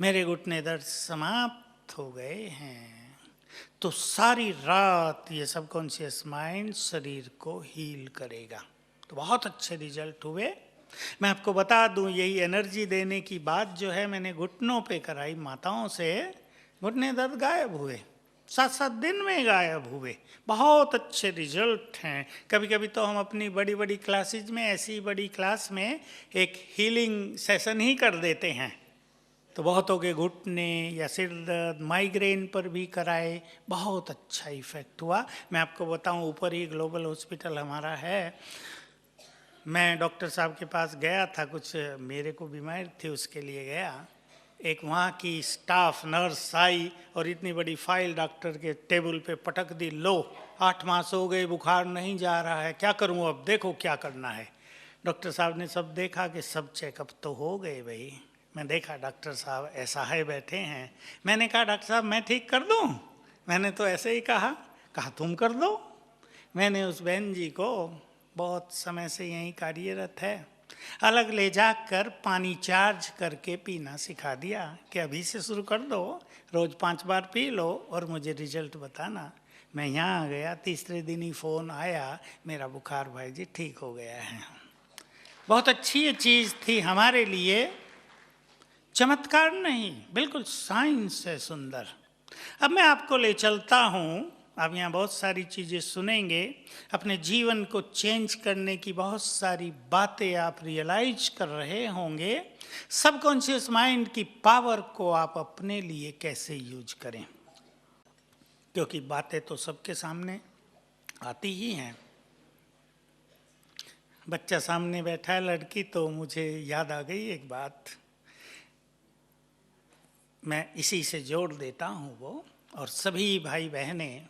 S1: मेरे घुटने दर्द समाप्त हो गए हैं, तो सारी रात ये सबकॉन्शियस माइंड शरीर को हील करेगा। तो बहुत अच्छे रिजल्ट हुए। मैं आपको बता दूं, यही एनर्जी देने की बात जो है मैंने घुटनों पे कराई माताओं से। घुटने दर्द गायब हुए, 7-7 दिन में गायब हुए। बहुत अच्छे रिजल्ट हैं। कभी कभी तो हम अपनी बड़ी बड़ी क्लासेज में, ऐसी बड़ी क्लास में एक हीलिंग सेशन ही कर देते हैं। तो बहुतों के घुटने या सिर दर्द, माइग्रेन पर भी कराए, बहुत अच्छा इफेक्ट हुआ। मैं आपको बताऊं, ऊपर ही ग्लोबल हॉस्पिटल हमारा है। मैं डॉक्टर साहब के पास गया था, कुछ मेरे को बीमारी थी उसके लिए गया। एक वहाँ की स्टाफ नर्स आई और इतनी बड़ी फाइल डॉक्टर के टेबल पे पटक दी। लो 8 मास हो गए, बुखार नहीं जा रहा है, क्या करूँ अब, देखो क्या करना है। डॉक्टर साहब ने सब देखा कि सब चेकअप तो हो गए भाई। मैं देखा डॉक्टर साहब ऐसा है बैठे हैं। मैंने कहा डॉक्टर साहब मैं ठीक कर दूँ? मैंने तो ऐसे ही कहा तुम कर दो। मैंने उस बहन जी को, बहुत समय से यहीं कार्यरत है, अलग ले जाकर पानी चार्ज करके पीना सिखा दिया कि अभी से शुरू कर दो, रोज़ 5 बार पी लो और मुझे रिजल्ट बताना। मैं यहाँ आ गया, तीसरे दिन ही फ़ोन आया, मेरा बुखार भाई जी ठीक हो गया है। बहुत अच्छी ये चीज़ थी हमारे लिए, चमत्कार नहीं, बिल्कुल साइंस है सुंदर। अब मैं आपको ले चलता हूँ, आप यहाँ बहुत सारी चीज़ें सुनेंगे, अपने जीवन को चेंज करने की बहुत सारी बातें आप रियलाइज कर रहे होंगे। सबकॉन्शियस माइंड की पावर को आप अपने लिए कैसे यूज करें, क्योंकि बातें तो सबके सामने आती ही हैं। बच्चा सामने बैठा है, लड़की, तो मुझे याद आ गई एक बात, मैं इसी से जोड़ देता हूँ वो। और सभी भाई बहनें,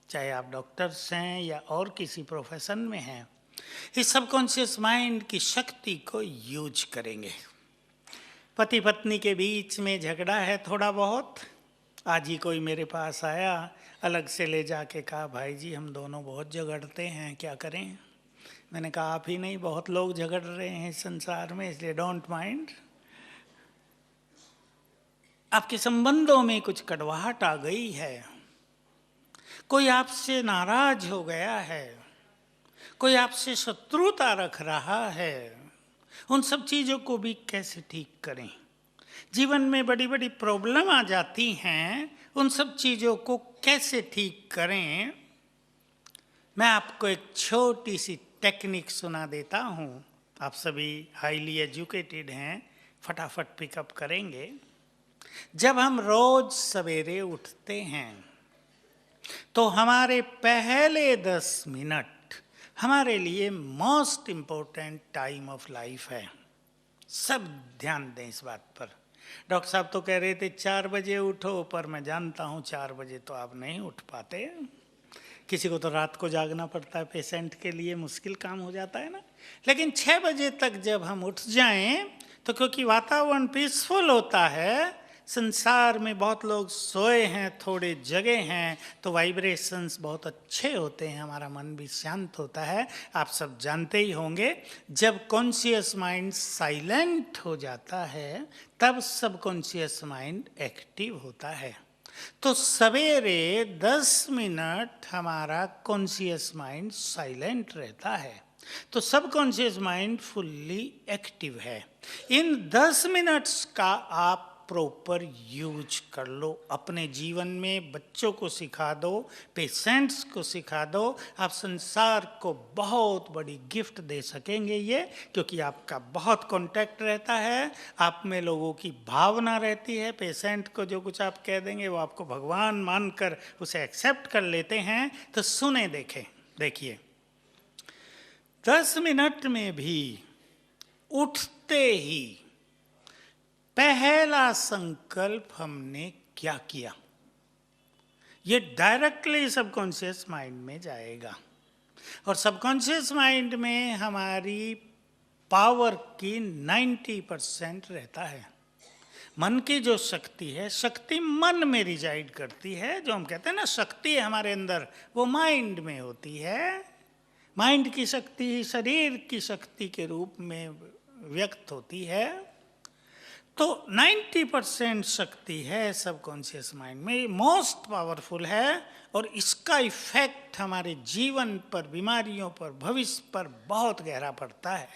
S1: चाहे आप डॉक्टर्स हैं या और किसी प्रोफेशन में हैं, इस सबकॉन्शियस माइंड की शक्ति को यूज करेंगे। पति पत्नी के बीच में झगड़ा है थोड़ा बहुत, आज ही कोई मेरे पास आया, अलग से ले जाके कहा भाई जी हम दोनों बहुत झगड़ते हैं, क्या करें। मैंने कहा आप ही नहीं, बहुत लोग झगड़ रहे हैं इस संसार में, इसलिए डोंट माइंड। आपके संबंधों में कुछ कड़वाहट आ गई है, कोई आपसे नाराज हो गया है, कोई आपसे शत्रुता रख रहा है, उन सब चीज़ों को भी कैसे ठीक करें। जीवन में बड़ी बड़ी प्रॉब्लम आ जाती हैं, उन सब चीज़ों को कैसे ठीक करें। मैं आपको एक छोटी सी टेक्निक सुना देता हूँ। आप सभी हाईली एजुकेटेड हैं, फटाफट पिकअप करेंगे। जब हम रोज सवेरे उठते हैं तो हमारे पहले 10 मिनट हमारे लिए most important time of life है। सब ध्यान दें इस बात पर। डॉक्टर साहब तो कह रहे थे 4 बजे उठो, पर मैं जानता हूँ 4 बजे तो आप नहीं उठ पाते। किसी को तो रात को जागना पड़ता है, पेशेंट के लिए मुश्किल काम हो जाता है ना। लेकिन 6 बजे तक जब हम उठ जाएं तो क्योंकि वातावरण पीसफुल होता है, संसार में बहुत लोग सोए हैं, थोड़े जगे हैं, तो वाइब्रेशंस बहुत अच्छे होते हैं, हमारा मन भी शांत होता है। आप सब जानते ही होंगे, जब कॉन्शियस माइंड साइलेंट हो जाता है तब सबकॉन्शियस माइंड एक्टिव होता है। तो सवेरे 10 मिनट हमारा कॉन्शियस माइंड साइलेंट रहता है, तो सबकॉन्शियस माइंड फुल्ली एक्टिव है। इन 10 मिनट्स का आप प्रॉपर यूज कर लो, अपने जीवन में बच्चों को सिखा दो, पेशेंट्स को सिखा दो। आप संसार को बहुत बड़ी गिफ्ट दे सकेंगे ये, क्योंकि आपका बहुत कांटेक्ट रहता है, आप में लोगों की भावना रहती है। पेशेंट को जो कुछ आप कह देंगे वो आपको भगवान मानकर उसे एक्सेप्ट कर लेते हैं। तो सुने, देखिए 10 मिनट में भी उठते ही पहला संकल्प हमने क्या किया, ये डायरेक्टली सबकॉन्शियस माइंड में जाएगा। और सबकॉन्शियस माइंड में हमारी पावर की 90% रहता है। मन की जो शक्ति है, शक्ति मन में रिजाइड करती है। जो हम कहते हैं ना शक्ति है हमारे अंदर, वो माइंड में होती है। माइंड की शक्ति शरीर की शक्ति के रूप में व्यक्त होती है। तो 90% शक्ति है सबकॉन्शियस माइंड में, मोस्ट पावरफुल है। और इसका इफेक्ट हमारे जीवन पर, बीमारियों पर, भविष्य पर बहुत गहरा पड़ता है।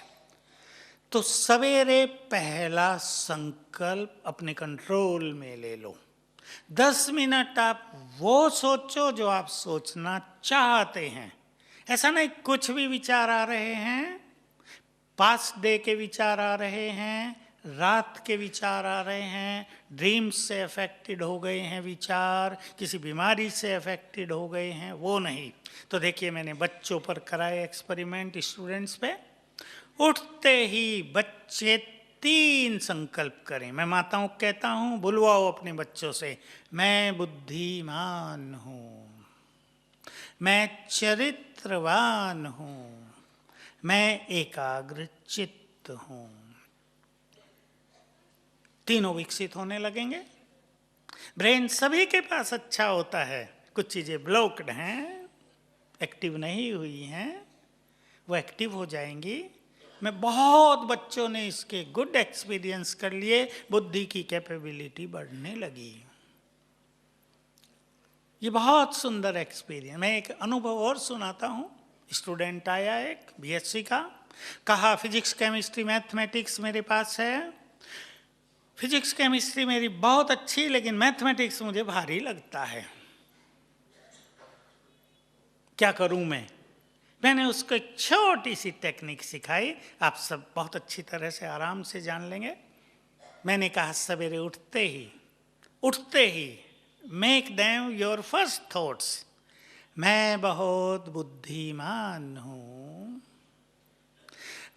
S1: तो सवेरे पहला संकल्प अपने कंट्रोल में ले लो। 10 मिनट आप वो सोचो जो आप सोचना चाहते हैं। ऐसा नहीं कुछ भी विचार आ रहे हैं, पास्ट डे के विचार आ रहे हैं, रात के विचार आ रहे हैं, ड्रीम्स से अफेक्टेड हो गए हैं विचार, किसी बीमारी से अफेक्टेड हो गए हैं, वो नहीं। तो देखिए मैंने बच्चों पर कराए एक्सपेरिमेंट, स्टूडेंट्स पे। उठते ही बच्चे 3 संकल्प करें। मैं माताओं को कहता हूँ, बुलवाओ अपने बच्चों से, मैं बुद्धिमान हूँ, मैं चरित्रवान हूँ, मैं एकाग्र चित्त हूँ। तीनों विकसित होने लगेंगे। ब्रेन सभी के पास अच्छा होता है, कुछ चीज़ें ब्लॉक्ड हैं, एक्टिव नहीं हुई हैं, वो एक्टिव हो जाएंगी। मैं बहुत बच्चों ने इसके गुड एक्सपीरियंस कर लिए, बुद्धि की कैपेबिलिटी बढ़ने लगी। ये बहुत सुंदर एक्सपीरियंस। मैं एक अनुभव और सुनाता हूँ। स्टूडेंट आया एक बीएससी का, कहा फिजिक्स केमिस्ट्री मैथमेटिक्स मेरे पास है, फिजिक्स केमिस्ट्री मेरी बहुत अच्छी, लेकिन मैथमेटिक्स मुझे भारी लगता है, क्या करूं मैं। मैंने उसको एक छोटी सी टेक्निक सिखाई, आप सब बहुत अच्छी तरह से आराम से जान लेंगे। मैंने कहा सवेरे उठते ही make them your first thoughts, मैं बहुत बुद्धिमान हूँ,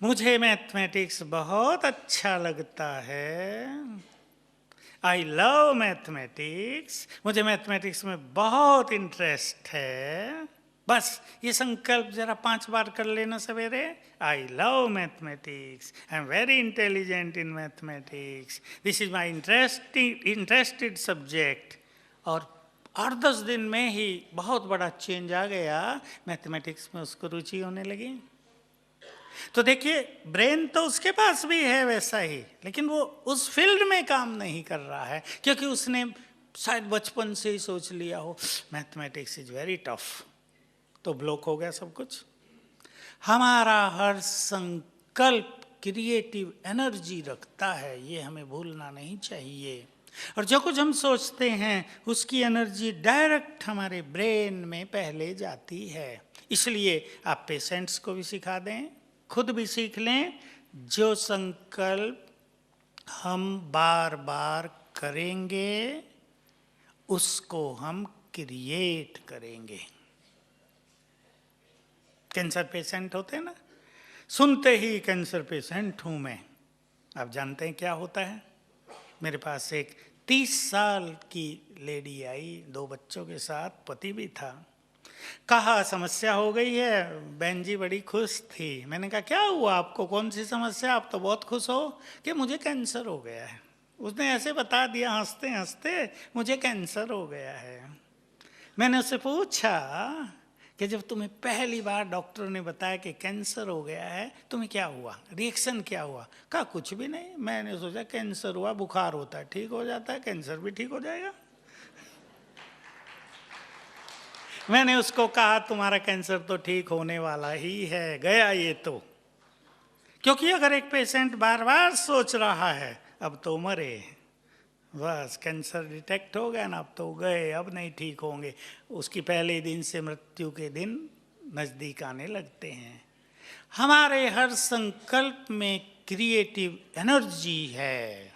S1: मुझे मैथमेटिक्स बहुत अच्छा लगता है, आई लव मैथमेटिक्स, मुझे मैथमेटिक्स में बहुत इंटरेस्ट है। बस ये संकल्प जरा 5 बार कर लेना सवेरे। I love mathematics, I am very intelligent in mathematics, this is my interested subject, और 8-10 दिन में ही बहुत बड़ा चेंज आ गया, मैथमेटिक्स में उसको रुचि होने लगी। तो देखिए, ब्रेन तो उसके पास भी है वैसा ही, लेकिन वो उस फील्ड में काम नहीं कर रहा है, क्योंकि उसने शायद बचपन से ही सोच लिया हो मैथमेटिक्स इज वेरी टफ, तो ब्लॉक हो गया सब कुछ। हमारा हर संकल्प क्रिएटिव एनर्जी रखता है, ये हमें भूलना नहीं चाहिए। और जो कुछ हम सोचते हैं उसकी एनर्जी डायरेक्ट हमारे ब्रेन में पहले जाती है। इसलिए आप पेशेंट्स को भी सिखा दें, खुद भी सीख लें, जो संकल्प हम बार बार करेंगे उसको हम क्रिएट करेंगे। कैंसर पेशेंट होते हैं ना, सुनते ही कैंसर पेशेंट हूं मैं, आप जानते हैं क्या होता है? मेरे पास एक 30 साल की लेडी आई, 2 बच्चों के साथ, पति भी था। कहा समस्या हो गई है। बहन जी बड़ी खुश थी। मैंने कहा क्या हुआ आपको, कौन सी समस्या, आप तो बहुत खुश हो? कि मुझे कैंसर हो गया है। उसने ऐसे बता दिया हंसते हंसते, मुझे कैंसर हो गया है। मैंने उससे पूछा कि जब तुम्हें पहली बार डॉक्टर ने बताया कि कैंसर हो गया है, तुम्हें क्या हुआ, रिएक्शन क्या हुआ? कहा कुछ भी नहीं, मैंने सोचा कैंसर हुआ, बुखार होता है ठीक हो जाता है, कैंसर भी ठीक हो जाएगा। मैंने उसको कहा तुम्हारा कैंसर तो ठीक होने वाला ही है, गया ये तो। क्योंकि अगर एक पेशेंट बार बार सोच रहा है अब तो मरे, बस कैंसर डिटेक्ट हो गया ना, अब तो गए, अब नहीं ठीक होंगे, उसकी पहले दिन से मृत्यु के दिन नज़दीक आने लगते हैं। हमारे हर संकल्प में क्रिएटिव एनर्जी है,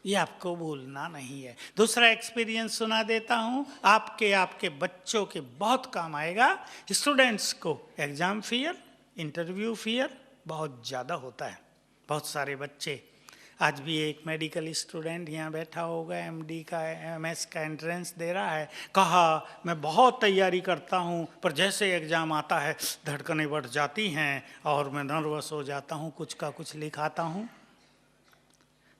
S1: ये आपको भूलना नहीं है। दूसरा एक्सपीरियंस सुना देता हूँ, आपके बच्चों के बहुत काम आएगा। स्टूडेंट्स को एग्ज़ाम फियर, इंटरव्यू फियर बहुत ज़्यादा होता है। बहुत सारे बच्चे, आज भी एक मेडिकल स्टूडेंट यहाँ बैठा होगा, एमडी का एमएस का एंट्रेंस दे रहा है, कहा मैं बहुत तैयारी करता हूँ पर जैसे एग्ज़ाम आता है धड़कनें बढ़ जाती हैं और मैं नर्वस हो जाता हूँ, कुछ का कुछ लिखाता हूँ।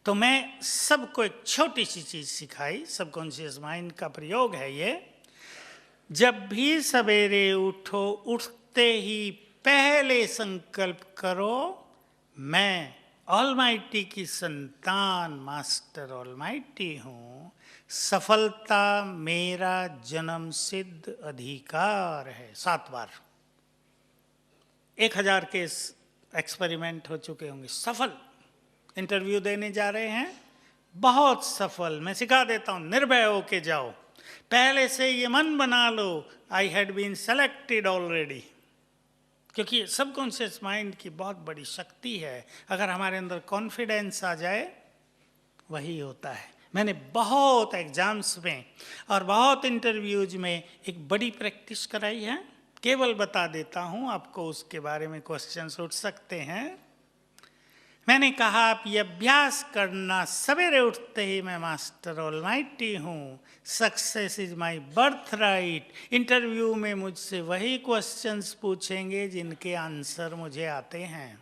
S1: तो मैं सबको एक छोटी सी चीज़ सिखाई, सबकॉन्शियस माइंड का प्रयोग है ये। जब भी सवेरे उठो, उठते ही पहले संकल्प करो, मैं ऑलमाइटी की संतान मास्टर ऑलमाइटी हूँ, सफलता मेरा जन्म सिद्ध अधिकार है। 7 बार, 1000 के एक्सपेरिमेंट हो चुके होंगे, सफल। इंटरव्यू देने जा रहे हैं, बहुत सफल। मैं सिखा देता हूँ, निर्भय होके जाओ, पहले से ये मन बना लो I had been selected already. क्योंकि सबकॉन्शियस माइंड की बहुत बड़ी शक्ति है, अगर हमारे अंदर कॉन्फिडेंस आ जाए वही होता है। मैंने बहुत एग्जाम्स में और बहुत इंटरव्यूज में एक बड़ी प्रैक्टिस कराई है, केवल बता देता हूँ आपको, उसके बारे में क्वेश्चंस उठ सकते हैं। मैंने कहा आप ये अभ्यास करना, सवेरे उठते ही मैं मास्टर ऑलमाइटी हूँ, success is my birth right. Interview में मुझसे वही क्वेश्चंस पूछेंगे जिनके आंसर मुझे आते हैं,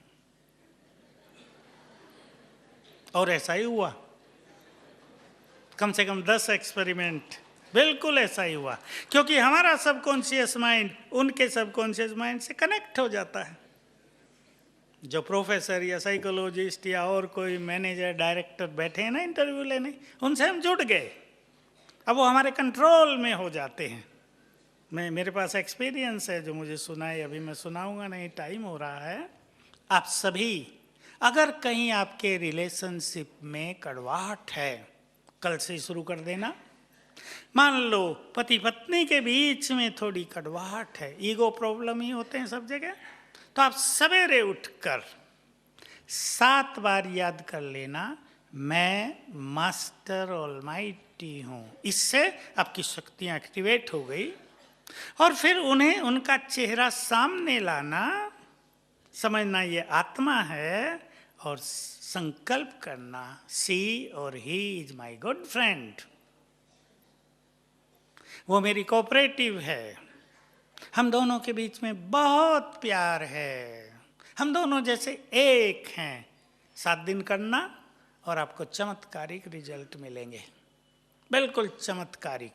S1: और ऐसा ही हुआ। कम से कम 10 एक्सपेरिमेंट, बिल्कुल ऐसा ही हुआ। क्योंकि हमारा सबकॉन्शियस माइंड उनके सबकॉन्शियस माइंड से कनेक्ट हो जाता है। जो प्रोफेसर या साइकोलॉजिस्ट या और कोई मैनेजर डायरेक्टर बैठे हैं ना इंटरव्यू लेने, उनसे हम जुड़ गए, अब वो हमारे कंट्रोल में हो जाते हैं। मेरे पास एक्सपीरियंस है जो मुझे सुनाए, अभी मैं सुनाऊंगा नहीं, टाइम हो रहा है। आप सभी अगर कहीं आपके रिलेशनशिप में कड़वाहट है, कल से शुरू कर देना। मान लो पति पत्नी के बीच में थोड़ी कड़वाहट है, ईगो प्रॉब्लम ही होते हैं सब जगह, तो आप सवेरे उठकर 7 बार याद कर लेना, मैं मास्टर ऑलमाइटी हूँ। इससे आपकी शक्तियाँ एक्टिवेट हो गई। और फिर उन्हें उनका चेहरा सामने लाना, समझना ये आत्मा है, और संकल्प करना, सी और he is my good friend, वो मेरी कोऑपरेटिव है, हम दोनों के बीच में बहुत प्यार है, हम दोनों जैसे एक हैं। 7 दिन करना और आपको चमत्कारिक रिजल्ट मिलेंगे। बिल्कुल चमत्कारिक,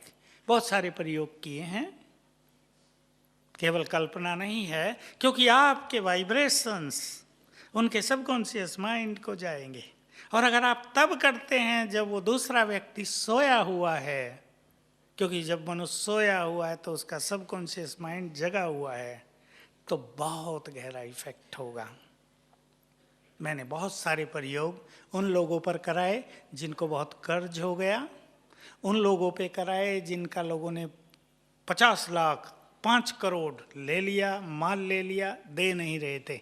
S1: बहुत सारे प्रयोग किए हैं, केवल कल्पना नहीं है, क्योंकि आपके वाइब्रेशंस उनके सबकॉन्शियस माइंड को जाएंगे। और अगर आप तब करते हैं जब वो दूसरा व्यक्ति सोया हुआ है, क्योंकि जब मनुष्य सोया हुआ है तो उसका सबकॉन्शियस माइंड जगा हुआ है, तो बहुत गहरा इफेक्ट होगा। मैंने बहुत सारे प्रयोग उन लोगों पर कराए जिनको बहुत कर्ज हो गया, उन लोगों पे कराए जिनका लोगों ने 50 लाख 5 करोड़ ले लिया, माल ले लिया, दे नहीं रहे थे।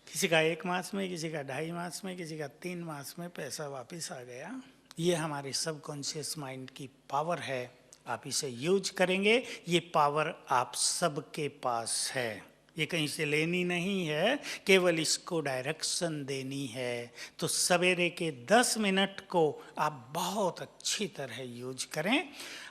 S1: किसी का 1 मास में, किसी का 2.5 मास में, किसी का 3 मास में पैसा वापस आ गया। ये हमारे सबकॉन्शियस माइंड की पावर है। आप इसे यूज करेंगे, ये पावर आप सबके पास है, ये कहीं से लेनी नहीं है, केवल इसको डायरेक्शन देनी है। तो सवेरे के 10 मिनट को आप बहुत अच्छी तरह यूज करें।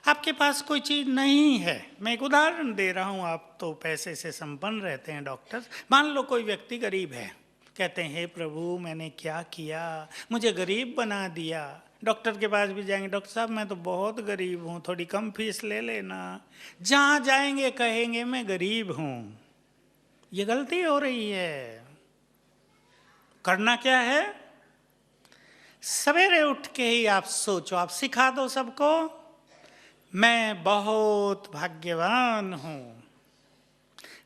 S1: आपके पास कोई चीज़ नहीं है, मैं एक उदाहरण दे रहा हूँ, आप तो पैसे से संपन्न रहते हैं डॉक्टर। मान लो कोई व्यक्ति गरीब है, कहते हैं हे प्रभु मैंने क्या किया, मुझे गरीब बना दिया। डॉक्टर के पास भी जाएंगे, डॉक्टर साहब मैं तो बहुत गरीब हूँ, थोड़ी कम फीस ले लेना। जहाँ जाएंगे कहेंगे मैं गरीब हूँ। ये गलती हो रही है। करना क्या है? सवेरे उठ के ही आप सोचो, आप सिखा दो सबको, मैं बहुत भाग्यवान हूँ,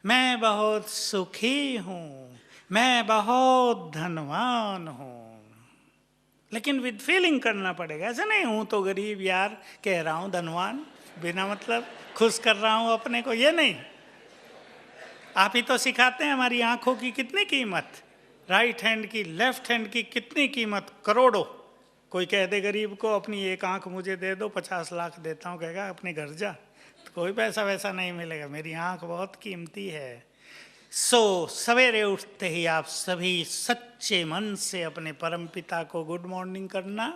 S1: मैं बहुत सुखी हूँ, मैं बहुत धनवान हूँ। लेकिन विद फीलिंग करना पड़ेगा, ऐसे नहीं हूँ तो गरीब यार कह रहा हूँ धनवान, बिना मतलब खुश कर रहा हूँ अपने को, ये नहीं। आप ही तो सिखाते हैं हमारी आंखों की कितनी कीमत, राइट हैंड की, लेफ्ट हैंड की कितनी कीमत, करोड़ों। कोई कह दे गरीब को अपनी एक आंख मुझे दे दो, 50 लाख देता हूँ, कहेगा अपने घर जा, तो कोई पैसा वैसा नहीं मिलेगा, मेरी आंख बहुत कीमती है। सवेरे उठते ही आप सभी सच्चे मन से अपने परमपिता को गुड मॉर्निंग करना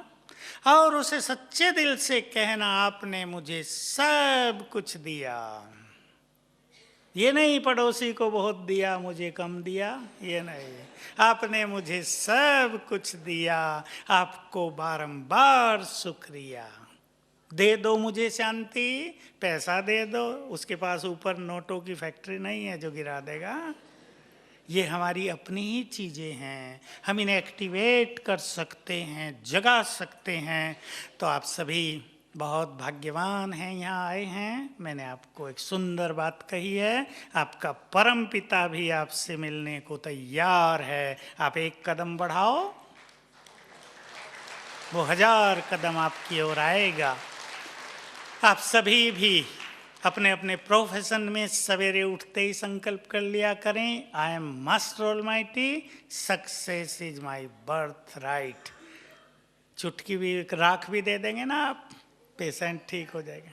S1: और उसे सच्चे दिल से कहना आपने मुझे सब कुछ दिया। ये नहीं पड़ोसी को बहुत दिया मुझे कम दिया, ये नहीं, आपने मुझे सब कुछ दिया, आपको बारंबार शुक्रिया। दे दो मुझे शांति, पैसा दे दो, उसके पास ऊपर नोटों की फैक्ट्री नहीं है जो गिरा देगा। ये हमारी अपनी ही चीज़ें हैं, हम इन्हें एक्टिवेट कर सकते हैं, जगा सकते हैं। तो आप सभी बहुत भाग्यवान हैं, यहाँ आए हैं। मैंने आपको एक सुंदर बात कही है, आपका परम पिता भी आपसे मिलने को तैयार है। आप एक कदम बढ़ाओ, वो 1000 कदम आपकी ओर आएगा। आप सभी भी अपने अपने प्रोफेशन में सवेरे उठते ही संकल्प कर लिया करें, I am master almighty, success is my birth right. चुटकी भी राख भी दे देंगे ना आप, पेशेंट ठीक हो जाएगा।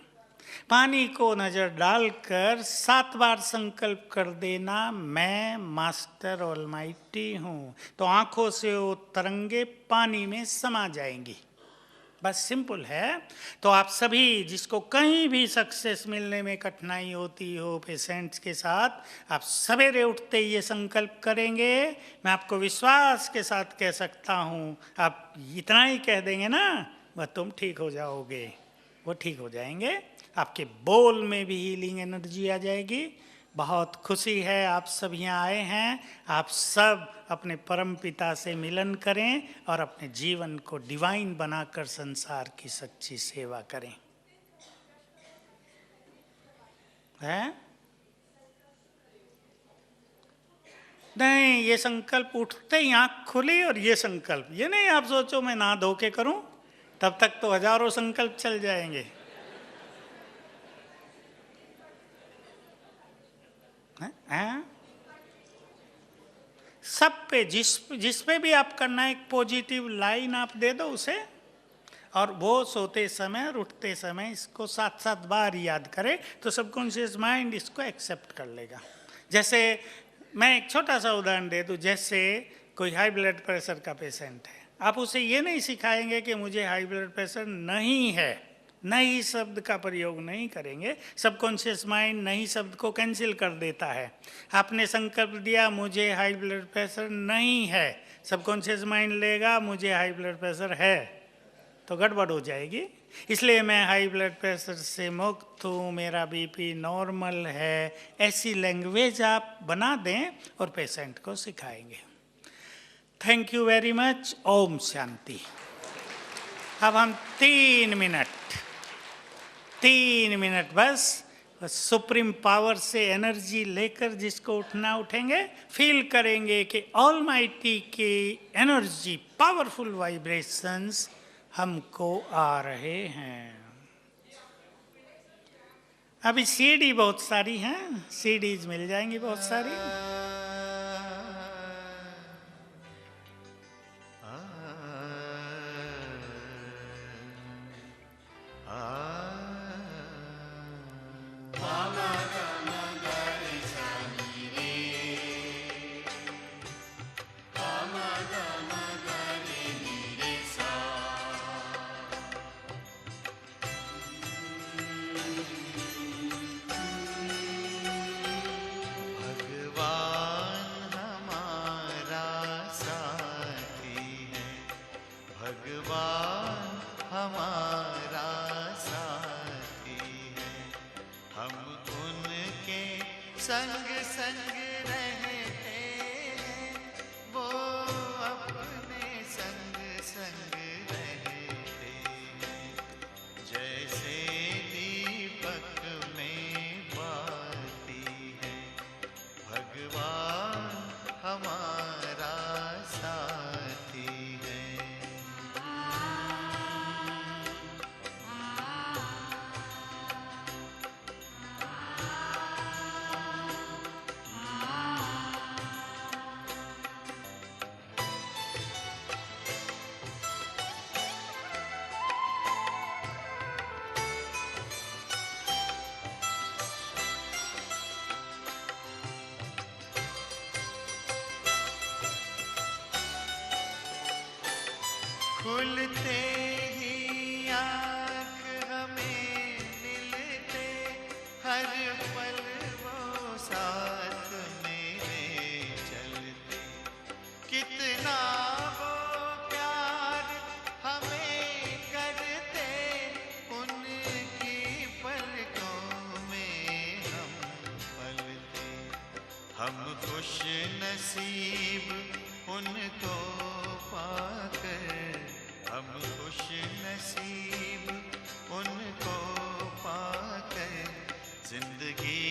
S1: पानी को नजर डालकर 7 बार संकल्प कर देना, मैं मास्टर ऑलमाइटी हूँ, तो आंखों से वो तरंगे पानी में समा जाएंगी। बस सिंपल है। तो आप सभी जिसको कहीं भी सक्सेस मिलने में कठिनाई होती हो पेशेंट्स के साथ, आप सवेरे उठते ही ये संकल्प करेंगे, मैं आपको विश्वास के साथ कह सकता हूँ, आप इतना ही कह देंगे ना, वह तुम ठीक हो जाओगे, वो ठीक हो जाएंगे। आपके बोल में भी हीलिंग एनर्जी आ जाएगी। बहुत खुशी है आप सब यहाँ आए हैं। आप सब अपने परम पिता से मिलन करें और अपने जीवन को डिवाइन बनाकर संसार की सच्ची सेवा करें। है नहीं, ये संकल्प उठते ही आँख खुली और ये संकल्प, ये नहीं आप सोचो मैं नहा धो के करूं, तब तक तो हजारों संकल्प चल जाएंगे। हैं? सब पे जिस पे भी आप करना है, एक पॉजिटिव लाइन आप दे दो उसे, और वो सोते समय और उठते समय इसको 7-7 बार याद करें, तो सबकॉन्शियस माइंड इसको एक्सेप्ट कर लेगा। जैसे मैं एक छोटा सा उदाहरण दे दूं, जैसे कोई हाई ब्लड प्रेशर का पेशेंट है, आप उसे ये नहीं सिखाएंगे कि मुझे हाई ब्लड प्रेशर नहीं है, नहीं शब्द का प्रयोग नहीं करेंगे। सबकॉन्शियस माइंड नहीं शब्द को कैंसिल कर देता है। आपने संकल्प दिया मुझे हाई ब्लड प्रेशर नहीं है, सबकॉन्शियस माइंड लेगा मुझे हाई ब्लड प्रेशर है। तो गड़बड़ हो जाएगी। इसलिए मैं हाई ब्लड प्रेशर से मुक्त हूँ, मेरा बीपी नॉर्मल है, ऐसी लैंग्वेज आप बना दें और पेशेंट को सिखाएंगे। Thank you very much. ओम शांति। अब हम 3 मिनट बस सुप्रीम पावर से एनर्जी लेकर जिसको उठना उठेंगे, फील करेंगे कि ऑलमाइटी की एनर्जी, पावरफुल वाइब्रेशंस हमको आ रहे हैं। अभी सीडी बहुत सारी हैं, सीडीज मिल जाएंगी बहुत सारी।
S2: संग संग रहते हैं, वो अपने संग संग रहते हैं। जैसे दीपक में बाती है, भगवान हमारा साथी है। खुलते ही आँख हमें मिलते, हर पल वो साथ मेरे चलते। कितना वो प्यार हमें करते, उनकी पलकों में हम पलते। हम खुश नसीब उनको पाकर, हम खुश नसीब उनको पाकर, जिंदगी